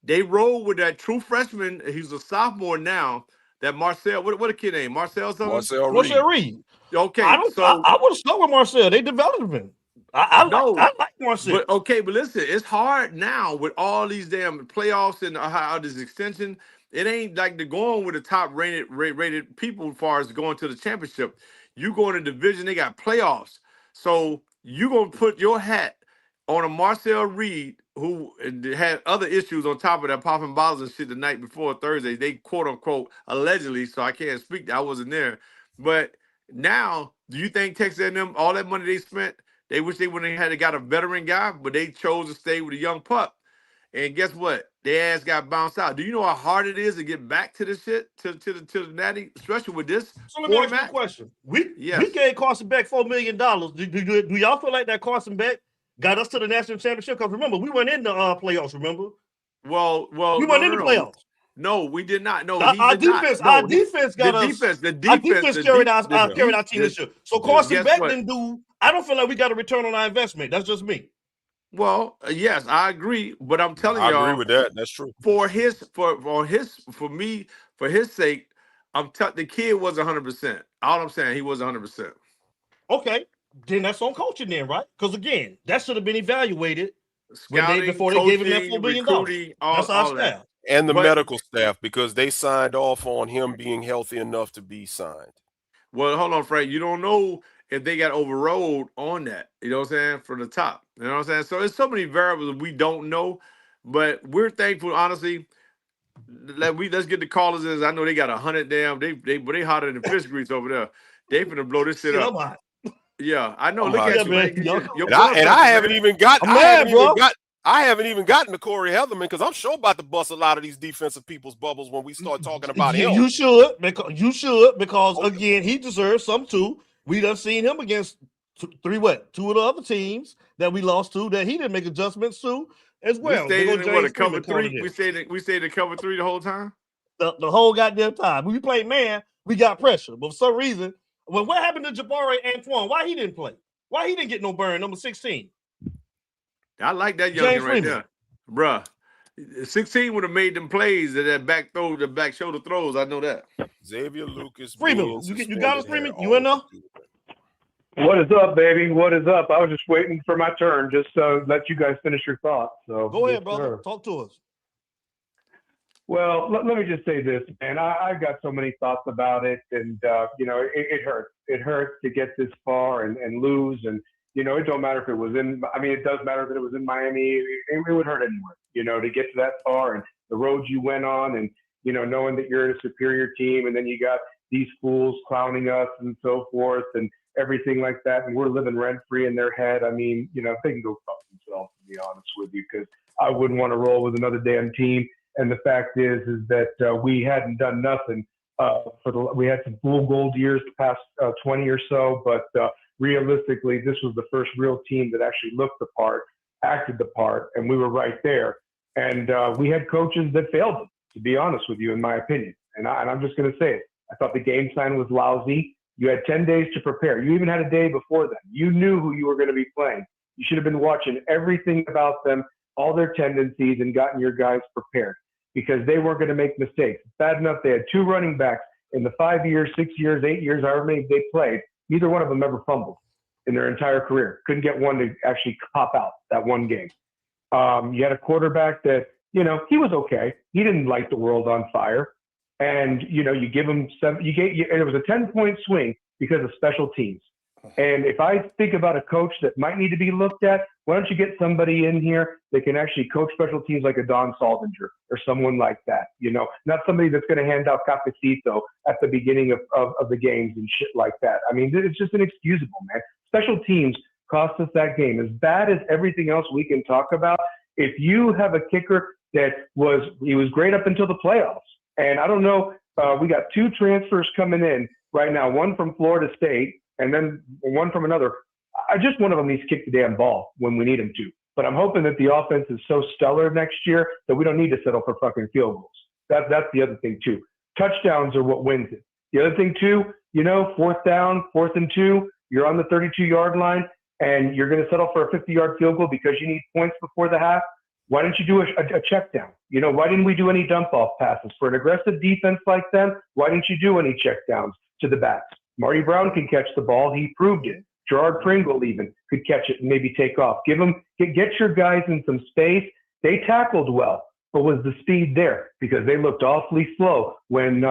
they rolled with that true freshman. He's a sophomore now. That Marcel, what a kid name? Marcel something? Marcel Reed. Okay, I would have stuck with Marcel. They developed him. I like Marcel. But listen, it's hard now with all these damn playoffs and how this extension. It ain't like they're going with the top rated people as far as going to the championship. You go in a division, they got playoffs. So you gonna put your hat on a Marcel Reed who had other issues on top of that, popping bottles and shit the night before Thursday. They quote unquote allegedly, so I can't speak. I wasn't there. But now, do you think Texas A&M, all that money they spent, they wish they wouldn't have got a veteran guy, but they chose to stay with a young pup. And guess what? Their ass got bounced out. Do you know how hard it is to get back to this shit, to the natty, especially with this So let me format? ask you a question. We gave Carson Beck $4 million. Do y'all feel like that Carson Beck got us to the national championship? Because remember, we went in the playoffs, remember? Well, we went in the playoffs. No, we did not. No, our defense got us. Our defense carried our team this year. So Carson Beck didn't do. I don't feel like we got a return on our investment. That's just me. Well, yes, I agree, but I'm telling y'all, I agree with that. That's true. For his sake, the kid was 100%. All I'm saying, he was 100%. Okay, then that's on coaching then, right? Because again, that should have been evaluated Scouting, before they gave him that $4 million. That's our staff. And the medical staff, because they signed off on him being healthy enough to be signed. Well, hold on, Frank. You don't know if they got overrode on that. You know what I'm saying? From the top. You know what I'm saying? So there's so many variables we don't know, but we're thankful, honestly. Let's get the callers in. I know they got 100 damn. They hotter than fish grease over there. They finna blow this shit up. Yeah, I know. Look at you, man. I haven't even got. I haven't even gotten to Corey Heatherman because I'm sure about to bust a lot of these defensive people's bubbles when we start talking about him. You should because again, he deserves some too. We done seen him against two of the other teams that we lost to that he didn't make adjustments to as well. We stayed in what, cover three. We stayed in cover three the whole time. The whole goddamn time. When we played man, we got pressure, but for some reason, what happened to Jabari Antoine? Why he didn't play? Why he didn't get no burn? Number 16. I like that youngin right there, bruh. 16 would have made them plays that back throw, the back shoulder throws. I know that. Xavier Lucas Freeman, being you got us, suspended Freeman? had You in there? all to do with it. What is up, baby? What is up? I was just waiting for my turn, just let you guys finish your thoughts. So Go ahead, yes, brother. sir. Talk to us. Well, let me just say this, man. I've got so many thoughts about it, and you know, it hurts. It hurts to get this far and lose, and you know, it don't matter if it was in. I mean, it does matter that it was in Miami. It would hurt anywhere, you know, to get to that far and the roads you went on, and you know, knowing that you're in a superior team, and then you got these fools clowning us and so forth, and everything like that, and we're living rent free in their head. I mean, you know, they can go fuck themselves, to be honest with you, because I wouldn't want to roll with another damn team. And the fact is that we hadn't done nothing we had some full gold years the past 20 or so, but realistically, this was the first real team that actually looked the part, acted the part, and we were right there. And we had coaches that failed them, to be honest with you, in my opinion. And I'm just going to say it. I thought the game plan was lousy. You had 10 days to prepare. You even had a day before that. You knew who you were going to be playing. You should have been watching everything about them, all their tendencies, and gotten your guys prepared, because they weren't going to make mistakes. It's bad enough they had 2 running backs in the 5 years, 6 years, 8 years, however many they played. Neither one of them ever fumbled in their entire career. Couldn't get one to actually cop out that one game. You had a quarterback that, you know, he was okay. He didn't light the world on fire. And, you know, you give him and it was a 10-point swing because of special teams. And if I think about a coach that might need to be looked at, why don't you get somebody in here that can actually coach special teams, like a Don Saldinger or someone like that, you know, not somebody that's going to hand out cafecito at the beginning of the games and shit like that. I mean, it's just inexcusable, man. Special teams cost us that game. As bad as everything else we can talk about, if you have a kicker he was great up until the playoffs. And I don't know, we got 2 transfers coming in right now, one from Florida State and then one from another. Just one of them needs to kick the damn ball when we need him to. But I'm hoping that the offense is so stellar next year that we don't need to settle for fucking field goals. That's the other thing too. Touchdowns are what wins it. The other thing too, you know, 4th down, 4th and 2, you're on the 32-yard line and you're going to settle for a 50-yard field goal because you need points before the half. Why didn't you do a check down? You know, why didn't we do any dump off passes? For an aggressive defense like them, why didn't you do any check downs to the backs? Marty Brown can catch the ball. He proved it. Gerard Pringle even could catch it and maybe take off. Get your guys in some space. They tackled well, but was the speed there? Because they looked awfully slow when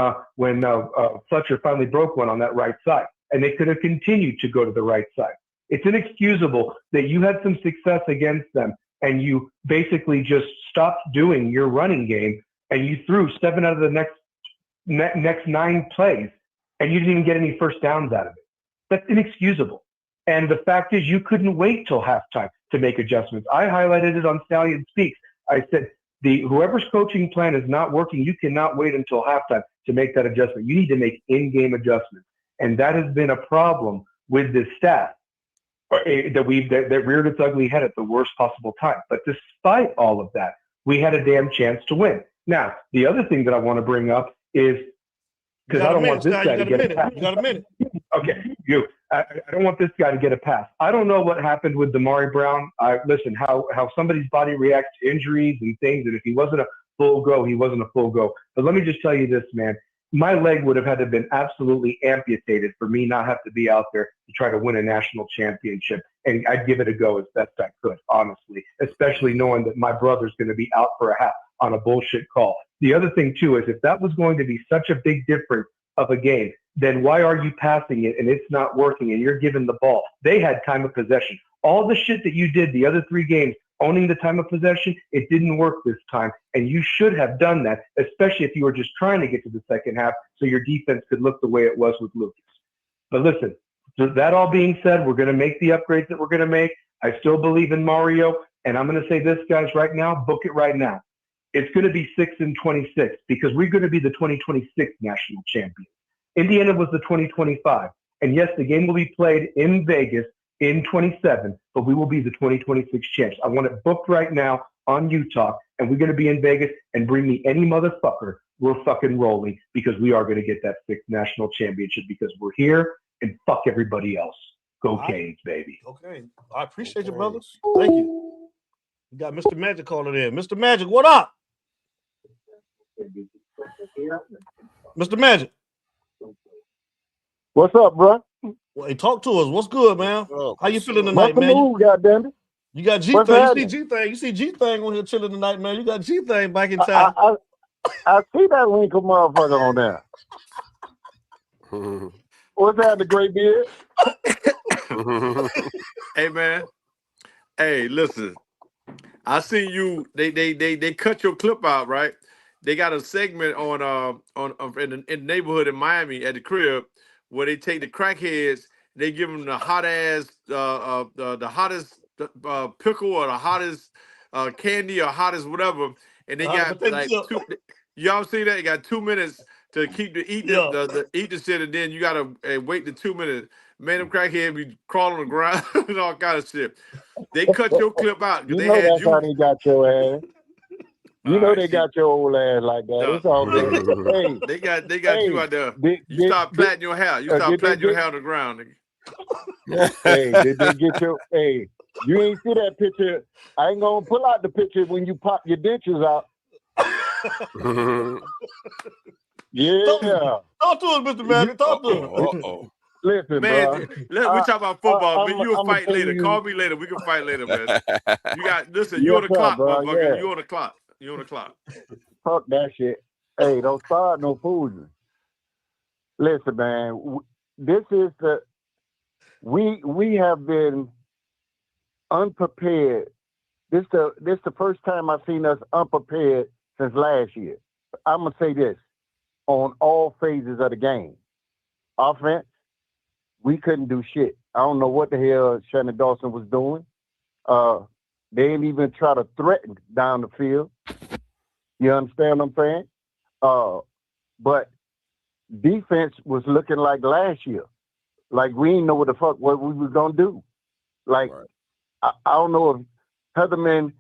Fletcher finally broke one on that right side, and they could have continued to go to the right side. It's inexcusable that you had some success against them and you basically just stopped doing your running game and you threw 7 out of the next 9 plays and you didn't even get any first downs out of it. That's inexcusable. And the fact is, you couldn't wait till halftime to make adjustments. I highlighted it on Stallion Speaks. I said, whoever's coaching plan is not working, you cannot wait until halftime to make that adjustment. You need to make in-game adjustments. And that has been a problem with this staff that reared its ugly head at the worst possible time. But despite all of that, we had a damn chance to win. Now, the other thing that I want to bring up is, because I don't want this guy to get a pass. You got a minute. Okay, I don't want this guy to get a pass. I don't know what happened with Damari Brown. Listen, how somebody's body reacts to injuries and things, and if he wasn't a full go, he wasn't a full go. But let me just tell you this, man. My leg would have had to have been absolutely amputated for me not have to be out there to try to win a national championship. And I'd give it a go as best I could, honestly, especially knowing that my brother's going to be out for a half on a bullshit call. The other thing, too, is if that was going to be such a big difference of a game, then why are you passing it and it's not working and you're giving the ball? They had time of possession. All the shit that you did the other 3 games, owning the time of possession, it didn't work this time. And you should have done that, especially if you were just trying to get to the second half so your defense could look the way it was with Lucas. But listen, that all being said, we're going to make the upgrades that we're going to make. I still believe in Mario. And I'm going to say this, guys, right now, book it right now. It's going to be 6-26 because we're going to be the 2026 national champions. Indiana was the 2025. And yes, the game will be played in Vegas in 27, but we will be the 2026 champs. I want it booked right now on Utah, and we're going to be in Vegas, and bring me any motherfucker. We're fucking rolling because we are going to get that 6th national championship because we're here, and fuck everybody else. Go Canes, baby. Okay. I appreciate you, brother. Thank you. We got Mr. Magic calling in. Mr. Magic, what up? Mr. Magic. What's up, bro? Well, hey, talk to us. What's good, man? How you feeling tonight, What's the man? move, goddammit? You got G What's thing. You happening? see G thing. You see G thing on here chilling tonight, man. You got G thing back in town. I see that wrinkle motherfucker on there. What's happening, Great Beard? Hey, man. Hey, listen. I seen you. They cut your clip out, right? They got a segment on in the neighborhood in Miami at the crib where they take the crackheads. They give them the hot ass, the hottest pickle or the hottest candy or hottest whatever, and they got like two. Y'all see that? You got 2 minutes to keep the eat eat the shit, and then you gotta wait the 2 minutes. Man, them crackheads be crawling on the ground and all kind of shit. They cut your clip out because You they know had that's how they got your ass. You know they got your old ass like that. It's all good. Hey, they got you out there. You start plaiting your hair. You start plaiting your hair on the ground, nigga. Hey, did they get your? Hey, you ain't see that picture. I ain't gonna pull out the picture when you pop your dentures out. Yeah. Talk to us, Mr. Magic. Talk to us. Listen, man, bro. we talk about football, man. You'll fight later. You, Call me later. We can fight later, man. You got listen. You yes, on the clock, bro, motherfucker. yeah. You on the clock. You on the clock. Fuck that shit. Hey, don't start no fooling. Listen, man. This is we have been unprepared. This the first time I've seen us unprepared since last year. I'm gonna say this on all phases of the game. Offense, we couldn't do shit. I don't know what the hell Shannon Dawson was doing. They didn't even try to threaten down the field. You understand what I'm saying? But defense was looking like last year. Like we didn't know what we was gonna do. Like I don't know if Heatherman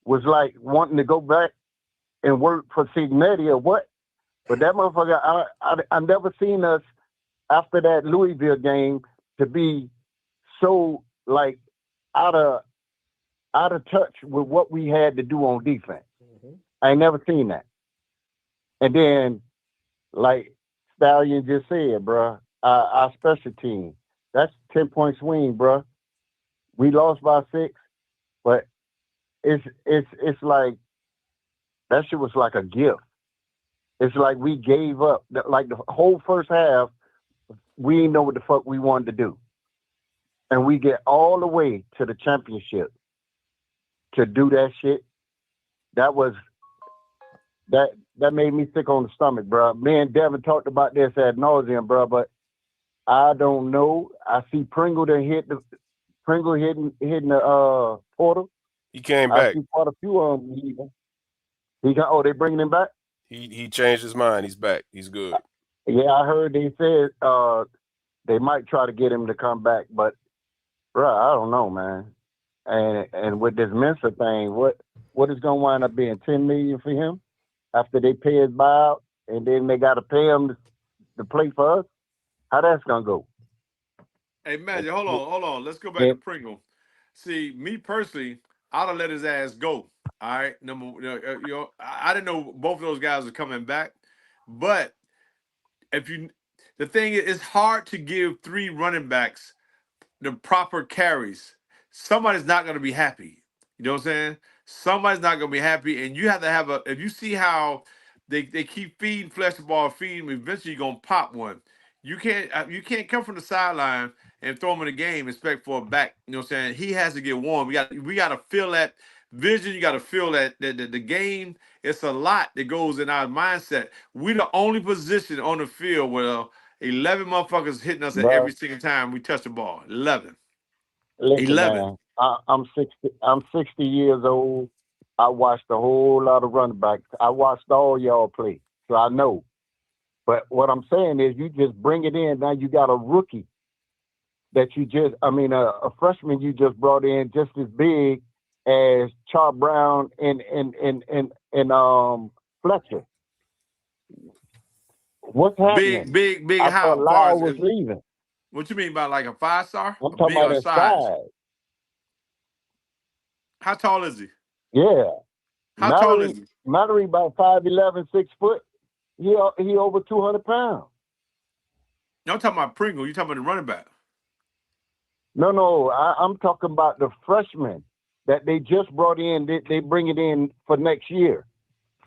was like wanting to go back and work for Signetti or what, but that motherfucker, I never seen us after that Louisville game to be so like out of touch with what we had to do on defense. I ain't never seen that. And then, like Stallion just said, bro, our special team, that's 10-point swing, bro. We lost by 6, but it's like that shit was like a gift. It's like we gave up. Like the whole first half, we didn't know what the fuck we wanted to do. And we get all the way to the championship to do that shit. That made me sick on the stomach, bro. Me and Devin talked about this ad nauseum, bro, but I don't know. I see Pringle hitting the portal. He came back. I see quite a few of them. They bringing him back? He changed his mind. He's back. He's good. Yeah, I heard they said they might try to get him to come back, but bro, I don't know, man. And with this Mensa thing, what is gonna wind up being $10 million for him after they pay his buyout, and then they got to pay him to play for us? How that's gonna go? Hey, Magic, hold on. Let's go back to Pringle. See, me personally, I'd have let his ass go. All right, I didn't know both of those guys were coming back, but the thing is, it's hard to give 3 running backs the proper carries. Somebody's not going to be happy. You know what I'm saying? Somebody's not going to be happy, and you have to have if you see how they keep feeding Flesh the ball, feeding him, eventually you're going to pop one. You can't come from the sideline and throw him in the game and expect for a back. You know what I'm saying? He has to get warm. We got to feel that vision. You got to feel that the game. It's a lot that goes in our mindset. We're the only position on the field where 11 motherfuckers hitting us at every single time we touch the ball. 11. Listen, 11. man, I'm 60 years old. I watched a whole lot of running backs. I watched all y'all play, so I know. But what I'm saying is, you just bring it in. Now you got a rookie that a freshman you just brought in, just as big as Char Brown and Fletcher. What's happening? Big. I How thought far Lyle was as leaving. what you mean by like a 5-star? I'm talking about his size. How tall is he? Yeah. How tall is he? Monterey about 5'11", 6 foot. He over 200 pounds. No, I'm talking about Pringle. You talking about the running back? No, I'm talking about the freshman that they just brought in. They bring it in for next year.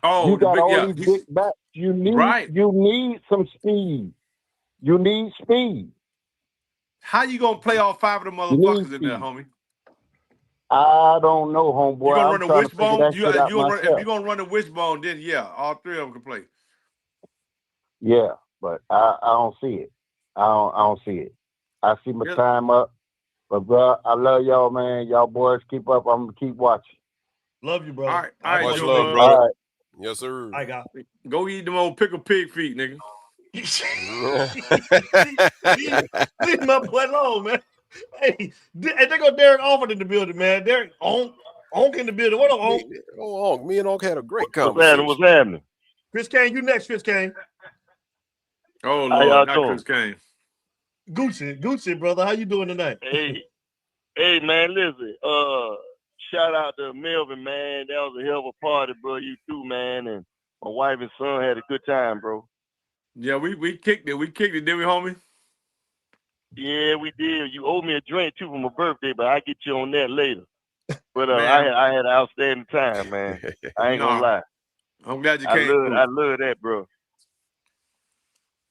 Oh, you got all these yeah. big backs. You need some speed. You need speed. How you gonna play all 5 of them motherfuckers in there, homie? I don't know, homeboy. You gonna I'm run the trying to figure wishbone? that shit out myself. If you're gonna run the wishbone, then yeah, all 3 of them can play. Yeah, but I don't see it. I don't see it. I see my time up. But bro, I love y'all, man. Y'all boys keep up. I'm gonna keep watching. Love you, brother. All right, Much Joe, love, brother. All right. Yes, sir. I got. Go eat them old pickle pig feet, nigga. Leave my boy alone, man. Hey, they go Derek Alford in the building, man. Derek Onk in the building. What up, Onk? Onk. Me and Onk had a great conversation. What's happening? Chris Kane, you next, Chris Kane. Oh Lord, not Chris Kane. Gucci, brother. How you doing tonight? Hey, man, listen. Shout out to Melvin, man. That was a hell of a party, bro. You too, man. And my wife and son had a good time, bro. Yeah, we kicked it. We kicked it, didn't we, homie? Yeah, we did. You owe me a drink too for my birthday, but I'll get you on that later. But I had an outstanding time, man. I ain't gonna lie. I'm glad you came. I love that, bro.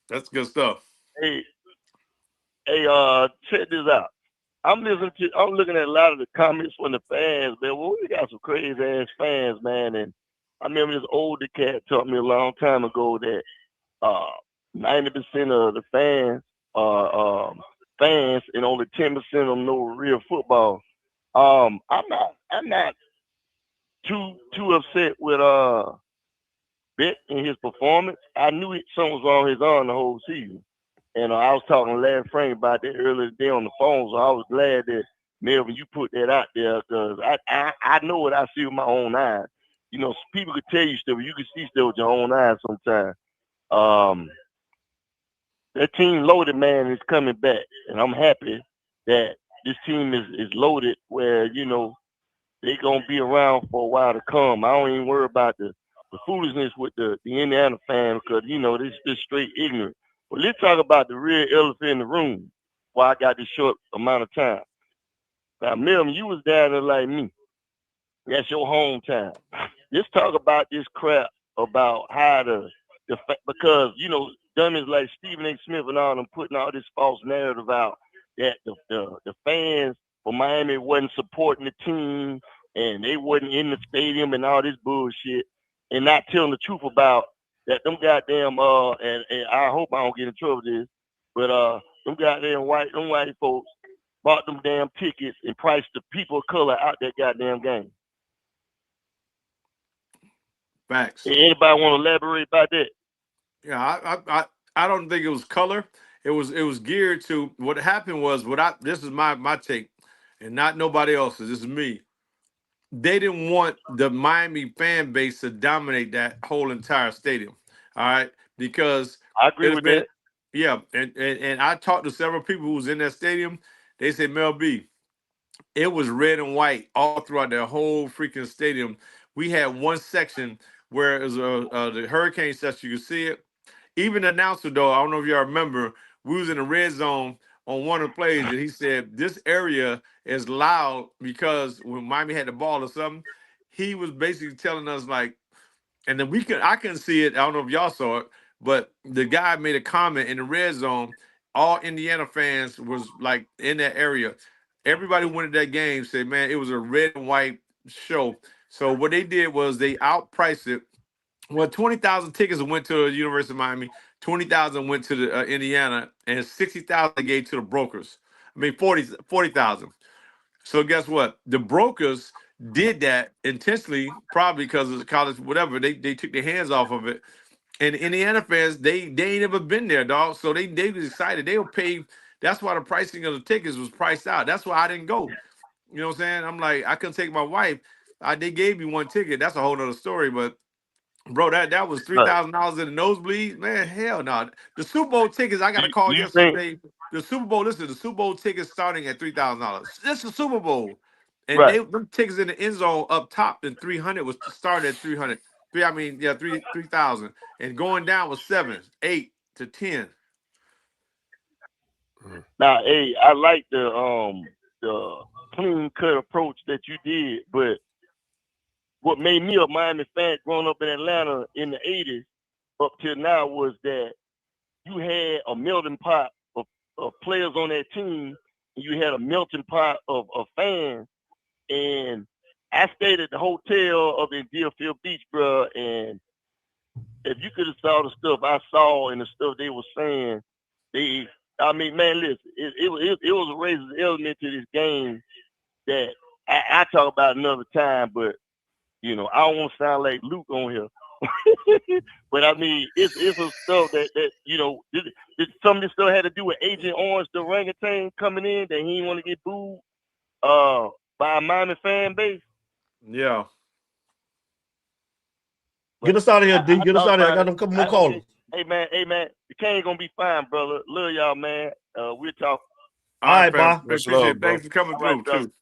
That's good stuff. Hey, check this out. I'm looking at a lot of the comments from the fans, man. Well, we got some crazy ass fans, man. And I remember this older cat taught me a long time ago that 90% of the fans are fans and only 10% of them know real football. I'm not too upset with Beck and his performance. I knew something was wrong with his arm the whole season. And I was talking to Larry Frank about that earlier today on the phone, so I was glad that, Melvin, you put that out there, because I know what I see with my own eyes. You know, people could tell you stuff, but you can see stuff with your own eyes sometimes. That team loaded, man, is coming back, and I'm happy that this team is loaded where, you know, they're going to be around for a while to come. I don't even worry about the foolishness with the Indiana fans, because, you know, this is straight ignorant. But let's talk about the real elephant in the room while I got this short amount of time. Now, Melvin, you was down there like me. That's your hometown. Let's talk about this crap about how because, you know, dummies like Stephen A. Smith and all them putting all this false narrative out that the fans for Miami wasn't supporting the team and they wasn't in the stadium and all this bullshit, and not telling the truth about that them goddamn and I hope I don't get in trouble with this, but them goddamn white folks bought them damn tickets and priced the people of color out that goddamn game. Facts. Anybody want to elaborate about that? Yeah, I don't think it was color. It was geared to what happened was this is my take, and not nobody else's. This is me. They didn't want the Miami fan base to dominate that whole entire stadium. All right, because I agree with that. Yeah, and I talked to several people who was in that stadium. They said, Mel B, it was red and white all throughout the whole freaking stadium. We had one section where it was the hurricane section. You could see it. Even the announcer, though, I don't know if y'all remember, we was in the red zone on one of the plays, and he said this area is loud because when Miami had the ball or something, he was basically telling us like, and then I couldn't see it. I don't know if y'all saw it, but the guy made a comment in the red zone. All Indiana fans was like in that area. Everybody who went to that game said, man, it was a red and white show. So what they did was they outpriced it. Well, 20,000 tickets went to the University of Miami, 20,000 went to the Indiana, and 60,000 they gave to the brokers. I mean, 40,000. So guess what? The brokers did that intentionally, probably because of the college, whatever. They took their hands off of it. And Indiana fans, they ain't ever been there, dog. So they was excited. They were paid. That's why the pricing of the tickets was priced out. That's why I didn't go. You know what I'm saying? I'm like, I couldn't take my wife. They gave me one ticket. That's a whole nother story, but bro, that was $3,000 in the nosebleed. Man, hell no. The Super Bowl tickets, I got a call yesterday. The Super Bowl, listen, the Super Bowl tickets starting at $3,000. This is the Super Bowl. And them tickets in the end zone up top in 300 was started at 300. 3,000, and going down was 7, 8 to 10. Now, hey, I like the clean cut approach that you did, but what made me a Miami fan growing up in Atlanta in the 80s up till now was that you had a melting pot of players on that team, and you had a melting pot of fans. And I stayed at the hotel up in Deerfield Beach, bro, and if you could have saw the stuff I saw and the stuff they were saying, man, listen, it was a racist element to this game that I talk about another time, but I don't want to sound like Luke on here. But I mean, it's some stuff that some of this stuff had to do with Agent Orange, the orangutan coming in, that he didn't want to get booed by a Miami fan base. Yeah. Get us out of here, D. Get us out of here. I got a couple more callers. Hey man, the King gonna be fine, brother. Love y'all, man. We'll talk. All right, bye. Appreciate it. Thanks for coming through, too.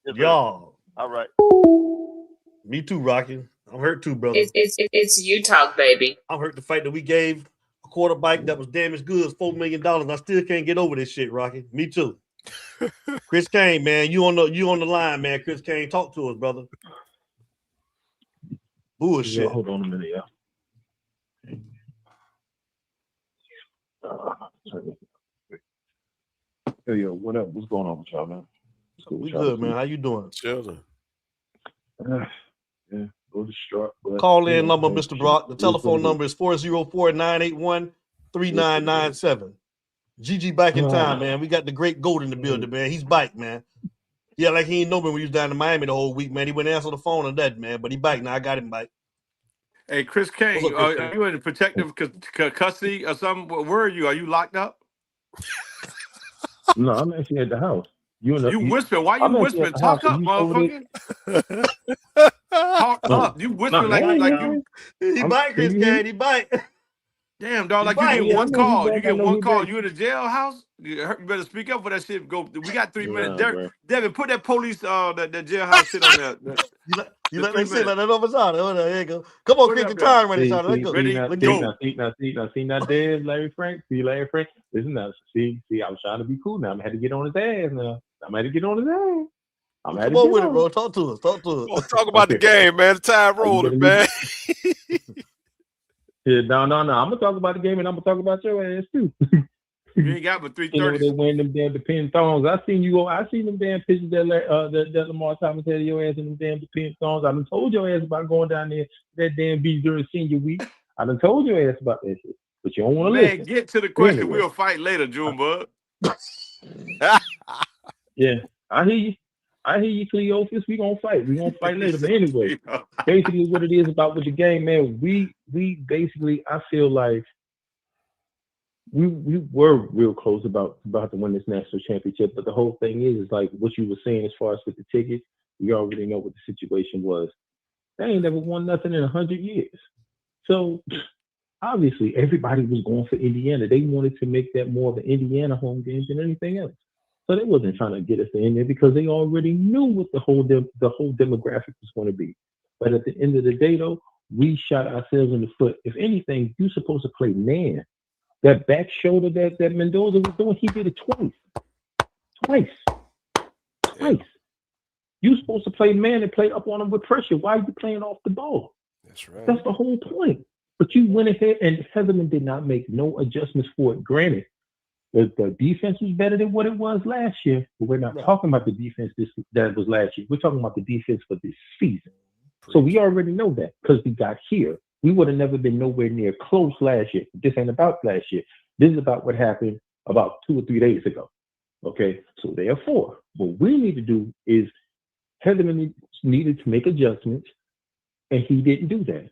Yes, y'all. All right. Me too, Rocky. I'm hurt too, brother. It's you talk, baby. I'm hurt the fact that we gave a quarterback that was damaged goods $4 million. I still can't get over this shit, Rocky. Me too. Chris Kane, man, you on the line, man. Chris Kane, talk to us, brother. Bullshit. Yeah, hold on a minute, yeah. Hey, yo, what up? What's going on with y'all, man? We good, man. How you doing? Chilling. Yeah, a little distraught. Call in number, Mr. Brock. The telephone number is 404-981-3997. GG back in time, man. We got the great GOAT in the building, man. He's back, man. Yeah, like he ain't know me when he was down in Miami the whole week, man. He wouldn't answer the phone and that, man. But he back now. I got him back. Hey, Chris Kane, are you in protective custody or something? Where are you? Are you locked up? No, I'm actually at the house. You whispering? Why you whispering? Talk up, motherfucker. Talk up. You whispering like you. He bite, Chris Kane. He bite. Damn, dog. Like you get one call. You get one call. You in the jailhouse. You better speak up for that shit. Go. We got 3 minutes. Devin, put that police, that jailhouse shit on there. You let me sit like that over side. There you go. Come on, kick the time ready, son. Let's go. See now, Dave, Larry Frank. See, Larry Frank. Listen now. See, I was trying to be cool now. I had to get on his ass now. I'm had to get on his ass. Come on with it, bro. Talk to us. Talk about the game, man. The time rolling, man. Yeah, no. I'm gonna talk about the game, and I'm gonna talk about your ass too. You ain't got but 3:30. They wearing them damn depend thongs. I seen them damn pictures that Lamar Thomas had of your ass in them damn depend thongs. I done told your ass about going down there that damn beach during senior week. I done told your ass about that shit, but you don't want to listen. Man, get to the question. Anyway. We'll fight later, Junebug. Yeah, I hear you, Cleophas. We gonna fight. We gonna fight later. But anyway, basically what it is about with the game, man, we basically, I feel like we were real close about to win this national championship. But the whole thing is like what you were saying as far as with the tickets, we already know what the situation was. They ain't never won nothing in 100 years. So obviously everybody was going for Indiana. They wanted to make that more of an Indiana home game than anything else. So they wasn't trying to get us in there because they already knew what the whole demographic was going to be. But at the end of the day, though, we shot ourselves in the foot. If anything, you're supposed to play man. That back shoulder that Mendoza was doing, he did it twice. You're supposed to play man and play up on him with pressure. Why are you playing off the ball? That's right. That's the whole point. But you went ahead and Heatherman did not make no adjustments for it. Granted, the defense was better than what it was last year, but we're not talking about the defense that was last year. We're talking about the defense for this season. So we already know that because we got here. We would have never been nowhere near close last year. This ain't about last year. This is about what happened about 2 or 3 days ago. Okay, so therefore, what we need to do is Heatherman needed to make adjustments, and he didn't do that.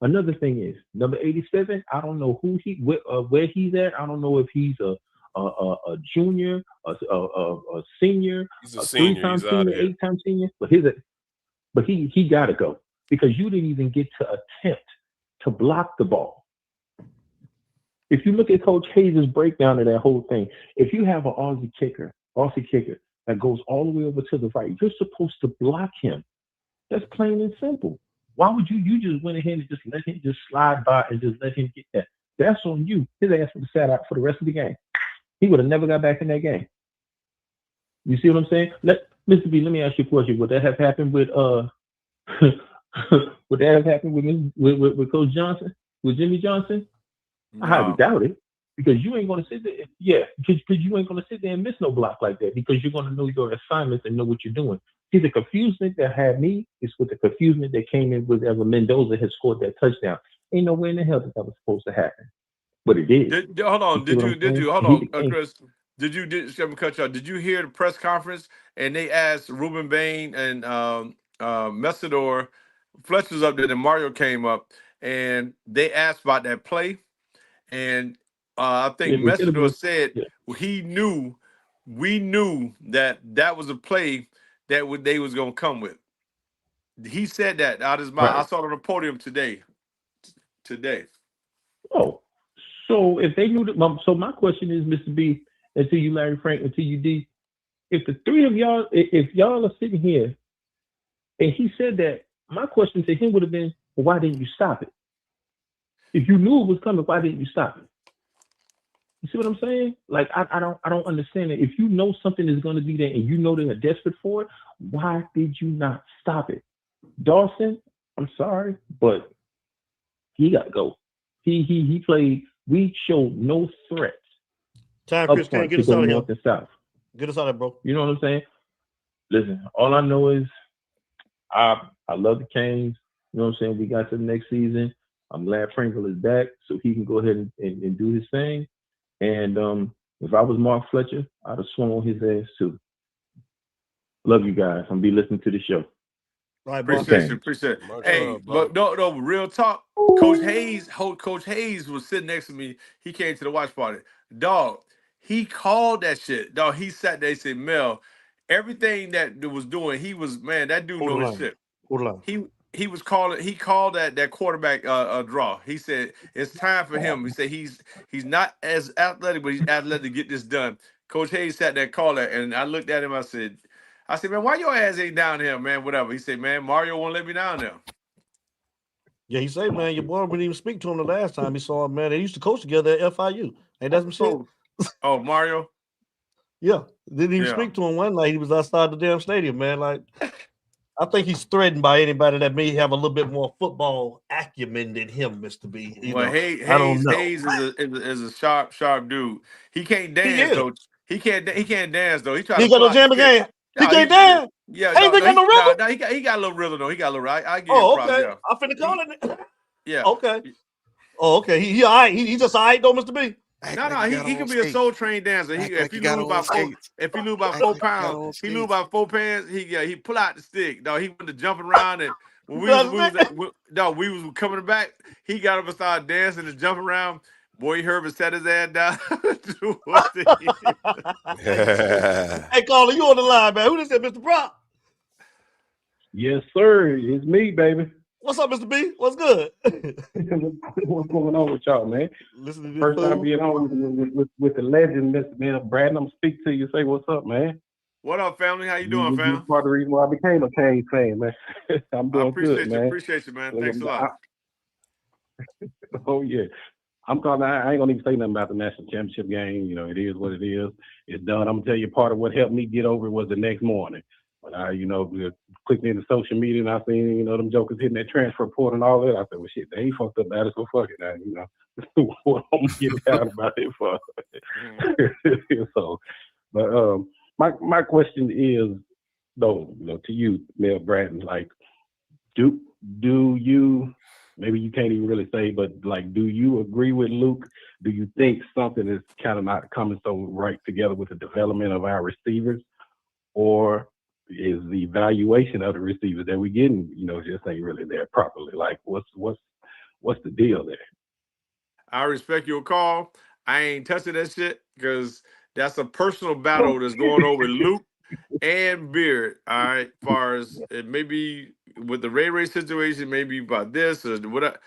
Another thing is number 87. I don't know where he's at. I don't know if he's a junior, a senior, he's a senior, 3-time senior, 8-time senior. But he got to go because you didn't even get to attempt to block the ball. If you look at Coach Hayes' breakdown of that whole thing, if you have an Aussie kicker that goes all the way over to the right, you're supposed to block him. That's plain and simple. Why would you just went ahead and just let him just slide by and just let him get that? That's on you. His ass would have sat out for the rest of the game. He would have never got back in that game. You see what I'm saying? Mr. B, let me ask you a question. Would that have happened with would that have happened with Coach Johnson, with Jimmy Johnson? No. I highly doubt it, because you ain't gonna sit there. Yeah, because you ain't gonna sit there and miss no block like that, because you're gonna know your assignments and know what you're doing. See, the confusion that had me is with the confusion that came in with Evan Mendoza had scored that touchdown. Ain't no way in the hell that was supposed to happen, but it did. Hold on. Did you hold He on, became Chris? Did you cut you off? Did you hear the press conference and they asked Ruben Bain and Messidor, Fletcher's up there, and Mario came up and they asked about that play, and I think Messidor said we knew that was a play that they was gonna come with. He said that out of his mouth. right. I saw it on the podium today. Oh, so if they knew that, so my question is, Mr. B, and to you, Larry Frank, and to you, D, if the three of y'all, if y'all are sitting here, and he said that, my question to him would have been, well, why didn't you stop it? If you knew it was coming, why didn't you stop it? You see what I'm saying? Like, I don't understand it. If you know something is going to be there and you know they're desperate for it, why did you not stop it? Dawson, I'm sorry, but he got to go. He played. We showed no threats. Time, Chris, can't get us out of here. North and south. Get us out of there, bro. You know what I'm saying? Listen, all I know is I love the Canes. You know what I'm saying? We got to the next season. I'm glad Frankel is back so he can go ahead and do his thing. And if I was Mark Fletcher, I'd have swung on his ass too. Love you guys. I'm be listening to the show. Right, appreciate it. Hey, but no, real talk. Coach Hayes was sitting next to me. He came to the watch party. Dog, he called that shit. Dog, he sat there and said, Mel, everything that was doing, he was, man, that dude know his shit. He was calling, he called that quarterback draw. He said it's time for him. He said he's not as athletic, but he's athletic to get this done. Coach Hayes sat there and called that, and I looked at him, I said, man, why your ass ain't down here, man? Whatever. He said, man, Mario won't let me down there. Yeah, he said, man, your boy wouldn't even speak to him the last time he saw him, man. They used to coach together at FIU. Ain't that some shit? Oh, Mario? Yeah. Didn't even speak to him one night. He was outside the damn stadium, man. Like, I think he's threatened by anybody that may have a little bit more football acumen than him, Mr. B. Hayes is a sharp dude. He can't dance though. He can't dance though. He tried to got no jam again. He can't dance. Yeah, Ain't got no rhythm. He got a little rhythm though. He got a little. I give him props. Okay. Yeah. I'm finna call it. Yeah. Okay. Oh, okay. He all right. He just all right though, Mr. B. No, he can be a soul trained dancer. If you lose about 4 pounds, he lose about 4 pounds. He pull out the stick. Dog, he went to jumping around, and when we was coming back, he got up and started dancing and jumping around. Boy, Herbert set his ass down. Hey, Carla, you on the line, man? Who this is, Mr. Brock? Yes, sir. It's me, baby. What's up, Mr. B? What's good? What's going on with y'all, man? Listen to this First time being on with the legend, Mr. Brad. I'm gonna speak to you. Say what's up, man. What up, family? How you doing, fam? Part of the reason why I became a Canes fan, man. I'm doing good, man. Appreciate you, man. Thanks a lot. Oh yeah. I'm calling. I ain't gonna even say nothing about the national championship game. You know, it is what it is. It's done. I'm gonna tell you, part of what helped me get over it was the next morning. When I, clicked into social media and I seen, them jokers hitting that transfer portal and all that. I said, well, shit, they ain't fucked up about it, so fuck it now, what I'm gonna get down about it for. So, but my question is, though, to you, Mel Bratton, like, do you, maybe you can't even really say, but like, do you agree with Luke? Do you think something is kind of not coming so right together with the development of our receivers, or is the evaluation of the receivers that we're getting, just ain't really there properly? Like, what's the deal there? I respect your call. I ain't touching that shit because that's a personal battle that's going on with Luke and Beard. All right, as far as it may be with the Ray situation, maybe about this or whatever,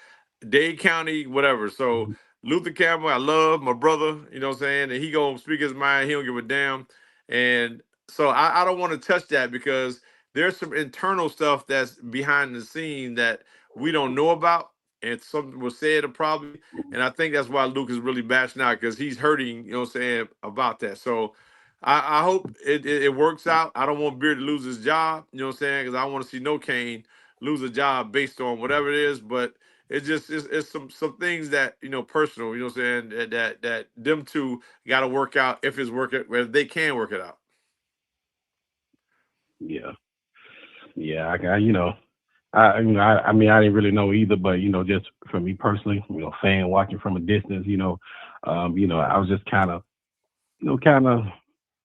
Dade County, whatever. So Luther Campbell, I love my brother. You know what I'm saying? And he gonna speak his mind. He don't give a damn. And so I don't want to touch that because there's some internal stuff that's behind the scene that we don't know about, and something was said probably, and I think that's why Luke is really bashing out because he's hurting, you know what I'm saying, about that. So I hope it works out. I don't want Beard to lose his job, you know what I'm saying, because I want to see no Kane lose a job based on whatever it is, but it's some things that, you know, personal, you know what I'm saying, that them two got to work out if they can work it out. Yeah, yeah. I mean, I didn't really know either, but just for me personally, fan watching from a distance, I was just kind of,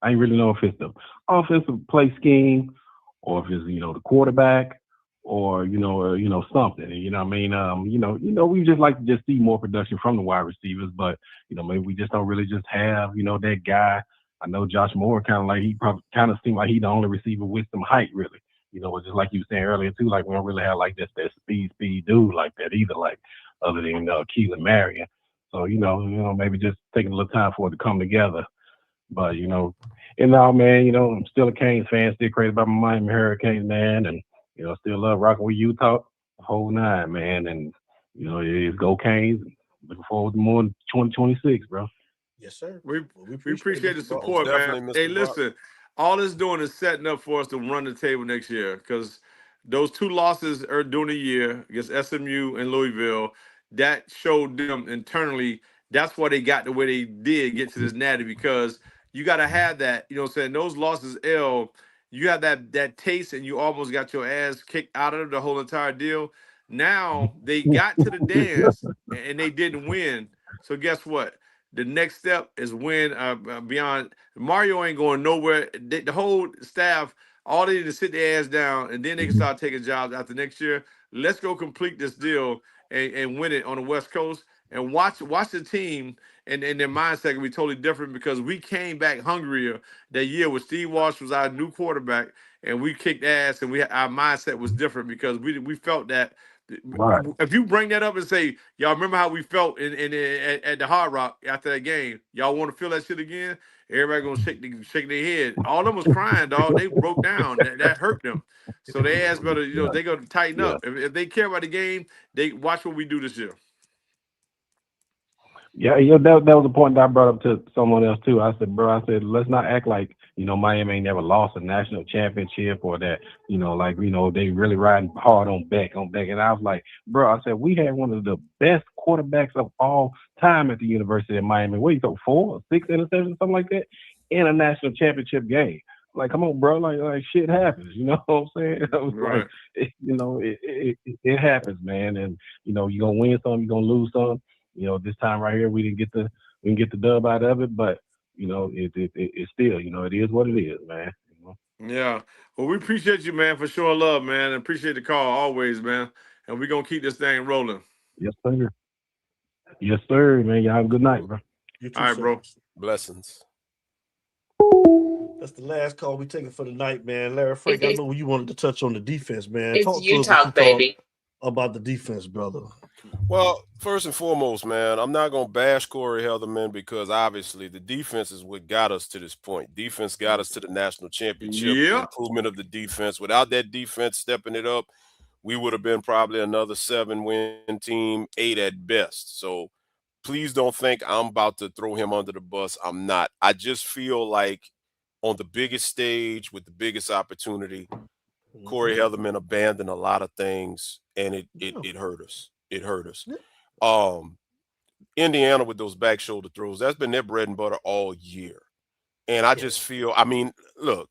I didn't really know if it's the offensive play scheme or if it's the quarterback or something. And what I mean, we just like to just see more production from the wide receivers, but maybe we just don't really just have that guy. I know Josh Moore he probably kind of seemed like he the only receiver with some height really. Just like you were saying earlier too, like we don't really have like just that speed dude like that either, like other than Keelan Marion. So maybe just taking a little time for it to come together. But and now, man, I'm still a Canes fan, still crazy about my Miami Hurricanes, man, and still love rocking with Utah, the whole nine, man, and it's go Canes. Looking forward to more in 2026, bro. Yes, sir. We appreciate the Most support, man. definitely, Mr. Hey, Brock. listen, all it's doing is setting up for us to run the table next year because those two losses are during the year against SMU and Louisville, that showed them internally that's why they got the way they did get to this natty because you got to have that, you know what I'm saying? Those losses, you have that taste and you almost got your ass kicked out of the whole entire deal. Now they got to the dance and they didn't win. So guess what? The next step is win beyond. Mario ain't going nowhere. The whole staff, all they need to sit their ass down, and then they can start taking jobs after next year. Let's go complete this deal and win it on the West Coast. And watch the team and their mindset can be totally different because we came back hungrier that year when Steve Walsh was our new quarterback, and we kicked ass, and our mindset was different because we felt that. Right. If you bring that up and say, y'all remember how we felt at the Hard Rock after that game, y'all want to feel that shit again? Everybody gonna shake their head. All of them was crying, dog. They broke down. That hurt them. So they asked better, Yeah. they gonna tighten Yeah. up. If they care about the game, they watch what we do this year. Yeah, that was a point that I brought up to someone else too. I said, bro, let's not act like, Miami ain't never lost a national championship or that, they really riding hard on Beck. And I was like, bro, I said, we had one of the best quarterbacks of all time at the University of Miami. What you throw 4 or 6 interceptions, something like that, in a national championship game. Like, come on, bro, like shit happens, you know what I'm saying? I was Right. like, it happens, man. And, you're gonna win some, you're gonna lose some. This time right here we didn't get the dub out of it, but it's still, it is what it is, man. Yeah. Well, we appreciate you, man, for showing love, man, and appreciate the call always, man. And we're gonna keep this thing rolling. Yes, sir. Yes, sir, man. Y'all have a good night, bro. You too, All right, sir. bro. Blessings. That's the last call we taking for the night, man. Larry Frank, I know you wanted to touch on the defense, man. It's Talk to you us what talk, baby. about the defense, brother. Well, first and foremost, man, I'm not going to bash Corey Helderman because obviously the defense is what got us to this point. Defense got us to the national championship. Yeah. The improvement of the defense. Without that defense stepping it up, we would have been probably another 7-win team, 8 at best. So please don't think I'm about to throw him under the bus. I'm not. I just feel like on the biggest stage with the biggest opportunity, Corey Helderman abandoned a lot of things, and it hurt us. It hurt us. Indiana with those back shoulder throws, that's been their bread and butter all year. And I just feel, I mean, look,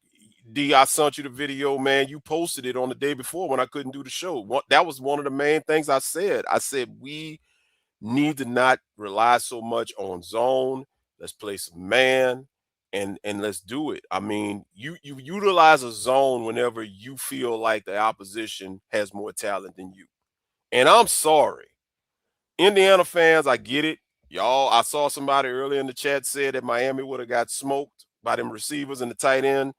D, I sent you the video, man. You posted it on the day before when I couldn't do the show. That was one of the main things I said. I said, we need to not rely so much on zone. Let's play some man and let's do it. I mean, you utilize a zone whenever you feel like the opposition has more talent than you. And I'm sorry. Indiana fans, I get it. Y'all, I saw somebody earlier in the chat said that Miami would have got smoked by them receivers and the tight end.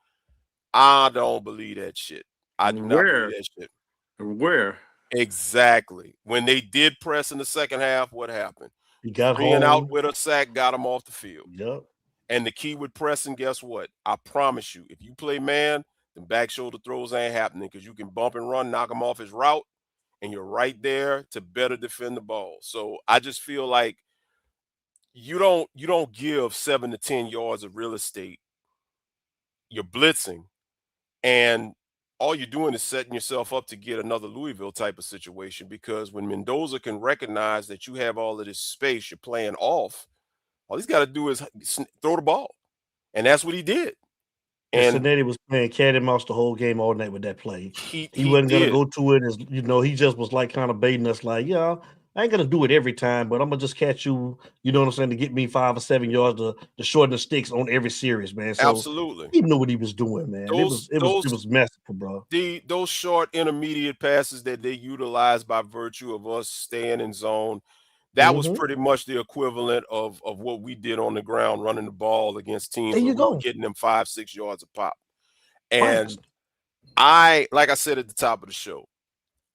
I don't believe that shit. I do not believe that shit. Where? Exactly. When they did press in the second half, what happened? He got Being home. out with a sack got him off the field. Yep. And the key with pressing, guess what? I promise you, if you play man, then back shoulder throws ain't happening because you can bump and run, knock him off his route, and you're right there to better defend the ball. So I just feel like you don't give 7 to 10 yards of real estate. You're blitzing, and all you're doing is setting yourself up to get another Louisville type of situation, because when Mendoza can recognize that you have all of this space, you're playing off, all he's got to do is throw the ball. And that's what he did. And Cincinnati was playing cat and mouse the whole game all night with that play. He wasn't going to did. go to it. As you know, he just was like kind of baiting us like, yeah, I ain't going to do it every time, but I'm going to just catch you, you know what I'm saying, to get me 5 or 7 yards to shorten the sticks on every series, man. So Absolutely. he knew what he was doing, man. It was masterful, bro. Those short intermediate passes that they utilized by virtue of us staying in zone, that was pretty much the equivalent of what we did on the ground running the ball against teams where we were getting them 5-6 yards a pop. And like I said at the top of the show,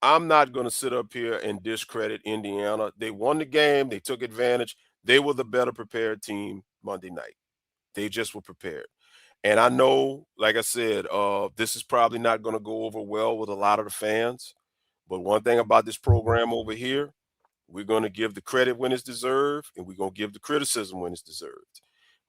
I'm not going to sit up here and discredit Indiana. They won the game. They took advantage. They were the better prepared team Monday night. They just were prepared. And I know, like I said, this is probably not going to go over well with a lot of the fans. But one thing about this program over here, we're going to give the credit when it's deserved, and we're going to give the criticism when it's deserved.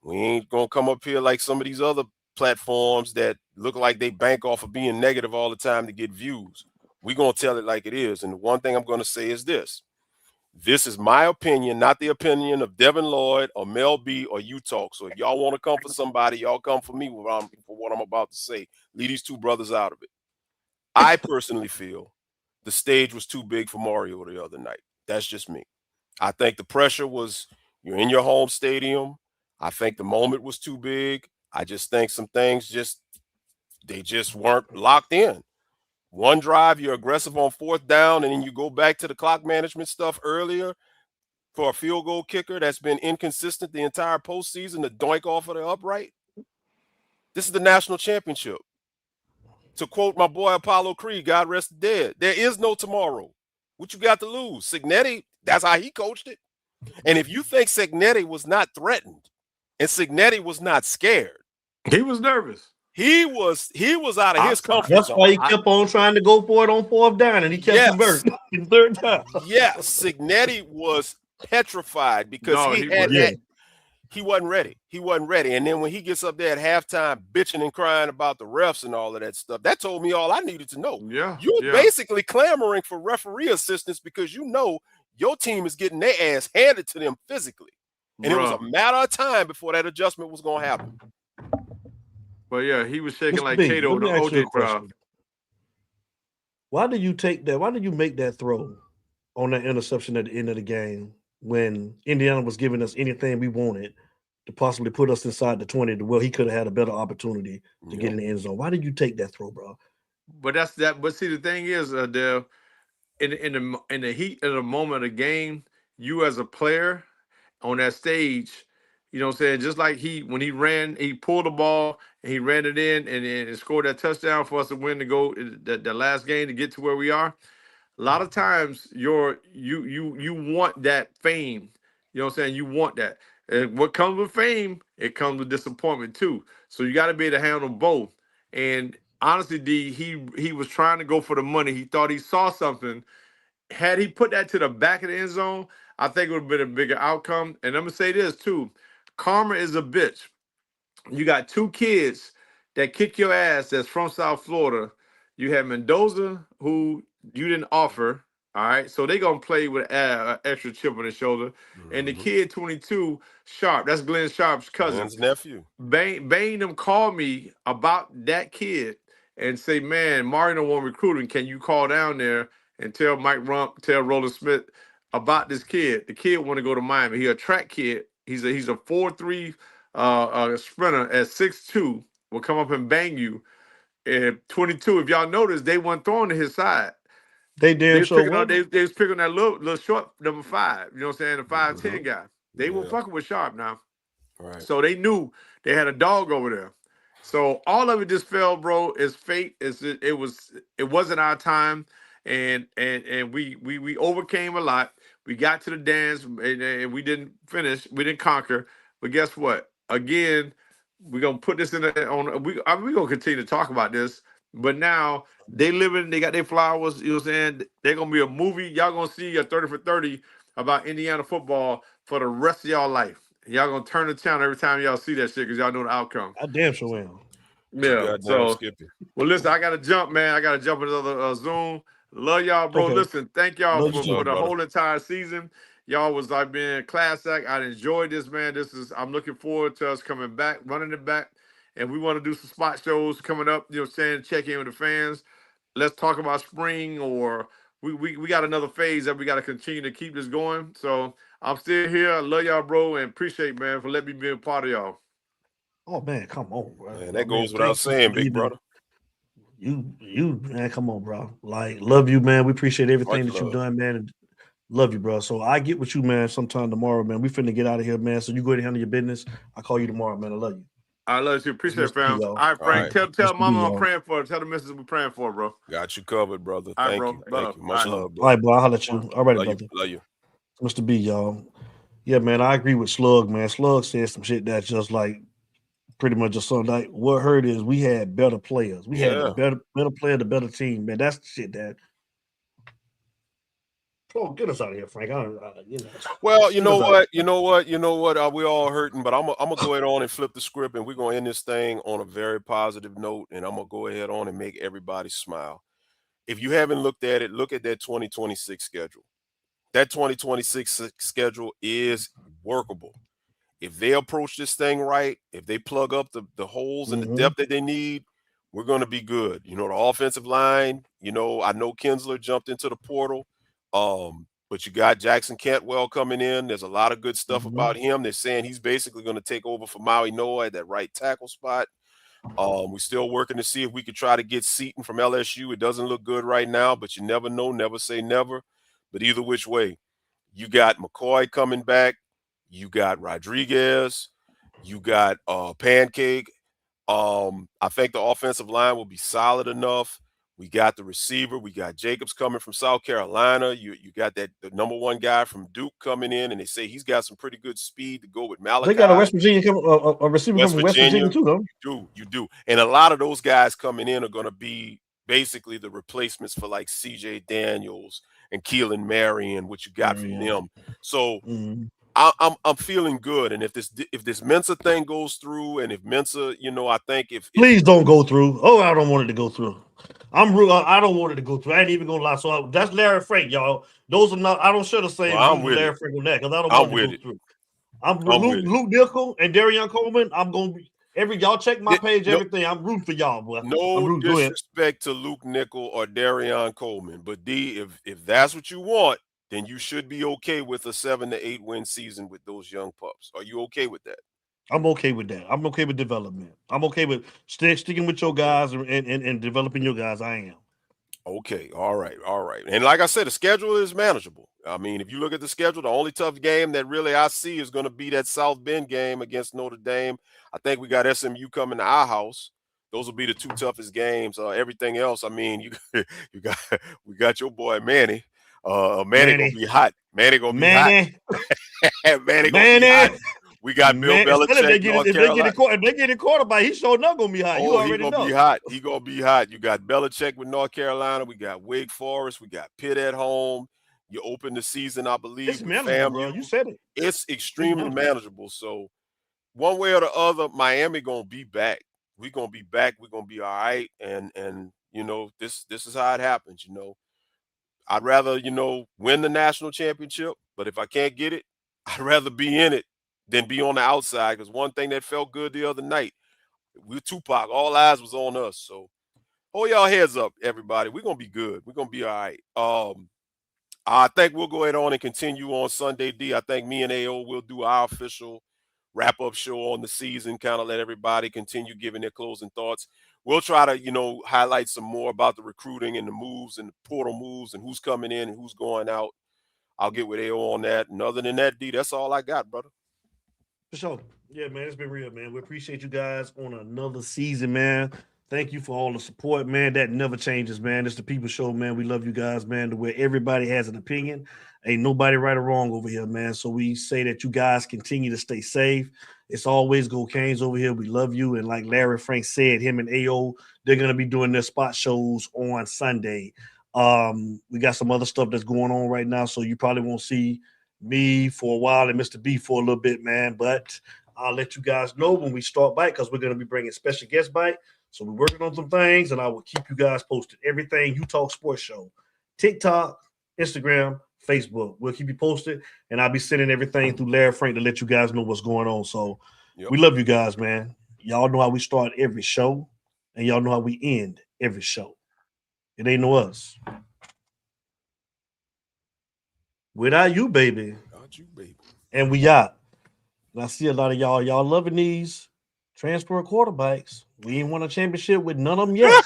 We ain't going to come up here like some of these other platforms that look like they bank off of being negative all the time to get views. We're going to tell it like it is. And the one thing I'm going to say is this. This is my opinion, not the opinion of Devin Lloyd or Mel B or you talk. So if y'all want to come for somebody, y'all come for me for what I'm about to say. Leave these two brothers out of it. I personally feel the stage was too big for Mario the other night. That's just me. I think the pressure was, you're in your home stadium. I think the moment was too big. I just think some things they just weren't locked in. One drive, you're aggressive on 4th down, and then you go back to the clock management stuff earlier for a field goal kicker that's been inconsistent the entire postseason to doink off of the upright. This is the national championship. To quote my boy Apollo Creed, God rest the dead, there is no tomorrow. What you got to lose? Signetti, that's how he coached it. And if you think Signetti was not threatened and Signetti was not scared, he was nervous. He was out of his comfort zone. That's why he kept on trying to go for it on 4th down, and he kept converting in 3rd down. Yes, Signetti was petrified because he wasn't ready. He wasn't ready. And then when he gets up there at halftime bitching and crying about the refs and all of that stuff, that told me all I needed to know. You're basically clamoring for referee assistance because you know your team is getting their ass handed to them physically. And it was a matter of time before that adjustment was going to happen. But yeah, he was shaking like Kato in the OJ crowd. Why did you take that? Why did you make that throw on that interception at the end of the game when Indiana was giving us anything we wanted to possibly put us inside the 20 to where he could have had a better opportunity to get in the end zone? Why did you take that throw, bro? But that's that. But see, the thing is, Dale, in the heat of the moment of the game, you as a player on that stage, you know what I'm saying? Just like when he ran, he pulled the ball and he ran it in and scored that touchdown for us to win the last game to get to where we are. A lot of times you want that fame. You know what I'm saying? You want that. And what comes with fame, it comes with disappointment too. So you got to be able to handle both. And honestly, D, he was trying to go for the money. He thought he saw something. Had he put that to the back of the end zone, I think it would have been a bigger outcome. And I'm going to say this too. Karma is a bitch. You got 2 kids that kick your ass that's from South Florida. You have Mendoza, who you didn't offer. All right. So they're going to play with an extra chip on his shoulder. And the kid 22, Sharp, that's Glenn Sharp's cousin. Glenn's nephew. Bain them called me about that kid and say, man, Mario don't want recruiting. Can you call down there and tell Mike Rump, tell Roland Smith about this kid? The kid want to go to Miami. He a track kid. He's a 4.3 sprinter at 6'2", will come up and bang you. And 22, if y'all notice, they weren't throwing to his side. They was picking that little short number 5. You know what I'm saying? The 5'10" guy. They were fucking with Sharp now. Right. So they knew they had a dog over there. So all of it just fell, bro. It's fate. It wasn't our time, and we overcame a lot. We got to the dance, and we didn't finish. We didn't conquer. But guess what? Again, we're gonna put this we're gonna continue to talk about this. But now they living, they got their flowers, you know what I'm saying? They're gonna be a movie. Y'all gonna see a 30 for 30 about Indiana football for the rest of y'all life. Y'all gonna turn the channel every time y'all see that shit because y'all know the outcome. I damn sure am. Too Yeah. goddamn So, Skippy. well, listen, I gotta jump, man. I gotta jump into the Zoom. Love y'all, bro. Okay. Listen, thank y'all Love you for too. the Brother. whole entire season. Y'all was like being class act. I enjoyed this, man. I'm looking forward to us coming back, running it back. And we want to do some spot shows coming up, you know what I'm saying? Check in with the fans. Let's talk about spring, or we got another phase that we got to continue to keep this going. So I'm still here. I love y'all, bro, and appreciate, man, for letting me be a part of y'all. Oh man, come on, bro. Man, Oh, that man, goes without thank you for saying, big even brother. you man, come on, bro. Like, love you, man. We appreciate everything Much that you've love. done, man. And love you, bro. So I get with you, man, sometime tomorrow, man. We finna get out of here, man. So you go ahead and handle your business. I'll call you tomorrow, man. I love you. I love you. It's Appreciate it, Mr. B, fam. y'all. All right, All Frank. right. Tell Mr. B, mama I'm y'all. praying for her. Tell the missus we're praying for her, bro. Got you covered, brother. All right, Thank bro. you. Love. Thank you. All Much right. love, All bro. right, bro. I'll holler at you. All right, Love brother. you. Love you. Mr. B, y'all. Yeah, man, I agree with Slug, man. Slug said some shit that's just like pretty much just something like what hurt is we had better players. We had the Yeah. better player, the better team, man. That's the shit that. Oh, get us out of here, Frank. Well, you Get know us out. what? You know what? You know what? We all hurting, but I'm gonna go ahead on and flip the script, and we're gonna end this thing on a very positive note, and I'm gonna go ahead on and make everybody smile. If you haven't looked at it, look at that 2026 schedule. That 2026 schedule is workable. If they approach this thing right, if they plug up the holes and the Mm-hmm. depth that they need, we're going to be good. You know, the offensive line, I know Kinsler jumped into the portal, but you got Jackson Cantwell coming in. There's a lot of good stuff Mm-hmm. about him. They're saying he's basically going to take over for Maui Noah at that right tackle spot. We're still working to see if we could try to get Seaton from LSU. It doesn't look good right now, but you never know. Never say never. But either which way, you got McCoy coming back. You got Rodriguez. You got Pancake. I think the offensive line will be solid enough. We got the receiver. We got Jacobs coming from South Carolina. You got the number one guy from Duke coming in, and they say he's got some pretty good speed to go with Malachi. They got a West Virginia a receiver West from West Virginia too, though. You do. And a lot of those guys coming in are going to be basically the replacements for like CJ Daniels and Keelan Marion, what you got from them. So I'm feeling good. And if this Mensa thing goes through, and if Mensa, I think if Please don't go through. Oh, I don't want it to go through. I don't want it to go through. I ain't even gonna lie. So that's Larry Frank, y'all. Those are not. I don't share the same views with Larry Frank on that because I don't want it to go through. I'm Luke Nickel and Darian Coleman. I'm gonna be y'all check my page, everything. I'm rooting for y'all, boy. No disrespect to Luke Nickel or Darian Coleman, but D, if that's what you want, then you should be okay with a 7 to 8 win season with those young pups. Are you okay with that? I'm okay with that. I'm okay with development. I'm okay with sticking with your guys and developing your guys. I am. Okay. All right. And like I said, the schedule is manageable. I mean, if you look at the schedule, the only tough game that really I see is going to be that South Bend game against Notre Dame. I think we got SMU coming to our house. Those will be the two toughest games. Everything else, I mean, we got your boy Manny. Manny gonna be hot. Manny gonna be hot. Manny gonna be hot. We got Bill Belichick, North Carolina. If they get a quarterback, he's sure not gonna be hot. You already know. Be hot. He gonna be hot. You got Belichick with North Carolina. We got Wake Forest. We got Pitt at home. You open the season, I believe. It's manageable, bro. You said it. It's extremely manageable. So one way or the other, Miami gonna be back. We're gonna be back. We're gonna be all right. And this is how it happens. I'd rather win the national championship, but if I can't get it, I'd rather be in it than be on the outside. Because one thing that felt good the other night, we Tupac, all eyes was on us. So hold y'all heads up, everybody. We're gonna be good. We're gonna be all right. I think we'll go ahead on and continue on Sunday, D. I think me and AO will do our official wrap-up show on the season, kind of let everybody continue giving their closing thoughts. We'll try to, highlight some more about the recruiting and the moves and the portal moves and who's coming in and who's going out. I'll get with AO on that. And other than that, D, that's all I got, brother. For sure. Yeah, man, it's been real, man. We appreciate you guys on another season, man. Thank you for all the support, man. That never changes, man. It's the People Show, man. We love you guys, man, to where everybody has an opinion. Ain't nobody right or wrong over here, man. So we say that you guys continue to stay safe. It's always Go Canes over here. We love you. And like Larry Frank said, him and AO, they're going to be doing their spot shows on Sunday. We got some other stuff that's going on right now, so you probably won't see me for a while and Mr. B for a little bit, man. But I'll let you guys know when we start back, because we're going to be bringing special guests back. So we're working on some things, and I will keep you guys posted. Everything You Talk Sports Show, TikTok, Instagram, Facebook. We'll keep you posted, and I'll be sending everything through Larry Frank to let you guys know what's going on. So we love you guys, man. Y'all know how we start every show, and y'all know how we end every show. It ain't no us. Without you, baby. Without you, baby. And we out. And I see a lot of y'all loving these transfer quarterbacks. We ain't won a championship with none of them yet.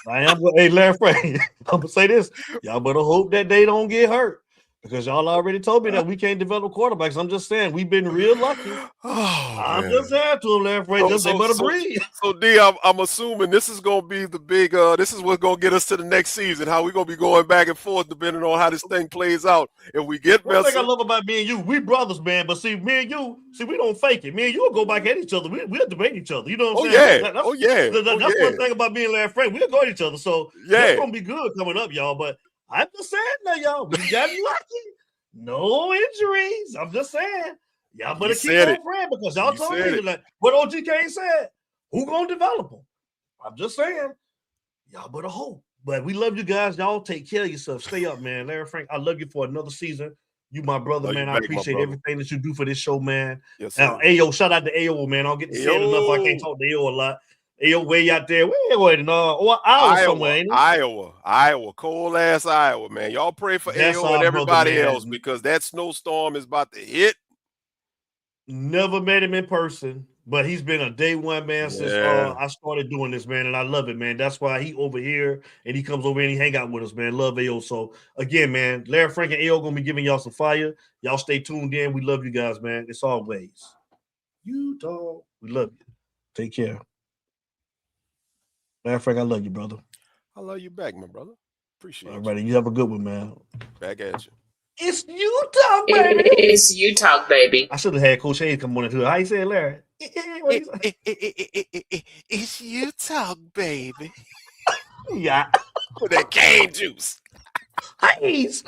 Hey, Larry Frank, I'm gonna say this. Y'all better hope that they don't get hurt, because y'all already told me that we can't develop quarterbacks. I'm just saying we've been real lucky. I'm just saying to them, Larry Frank, they better breathe. So D, I'm assuming this is gonna be the big this is what's gonna get us to the next season. How we're gonna be going back and forth depending on how this thing plays out. If we get one thing I love about me and you, we brothers, man. But see, me and you, we don't fake it. Me and you will go back at each other. We'll debate each other. You know what I'm saying? That's one thing about me and Larry Frank. We'll go at each other. So that's gonna be good coming up, y'all. But I'm just saying now, y'all, we got lucky. No injuries. I'm just saying. Y'all better keep on praying, because y'all told me like what OG Kane said. Who gonna develop them? I'm just saying. Y'all better hope. But we love you guys. Y'all take care of yourself. Stay up, man. Larry Frank, I love you for another season. You my brother, man. I appreciate everything that you do for this show, man. Yes, now, AO, shout out to AO, man. I don't get to say it enough. I can't talk to AO a lot. AO way out there. Where in Iowa somewhere, ain't it? Iowa. Cold ass Iowa, man. Y'all pray for AO and everybody else, because that snowstorm is about to hit. Never met him in person, but he's been a day one, man, since I started doing this, man, and I love it, man. That's why he over here, and he comes over and he hang out with us, man. Love AO. So, again, man, Larry Frank and AO going to be giving y'all some fire. Y'all stay tuned in. We love you guys, man. It's always Utah. We love you. Take care. Larry Frank, I love you, brother. I love you back, my brother. Appreciate it. All right, you have a good one, man. Back at you. It's Utah, baby. It's Utah, baby. I should have had Coach Hayes come on into it. How you say it, Larry? It's Utah, baby. Yeah. With that cane juice. Hayes.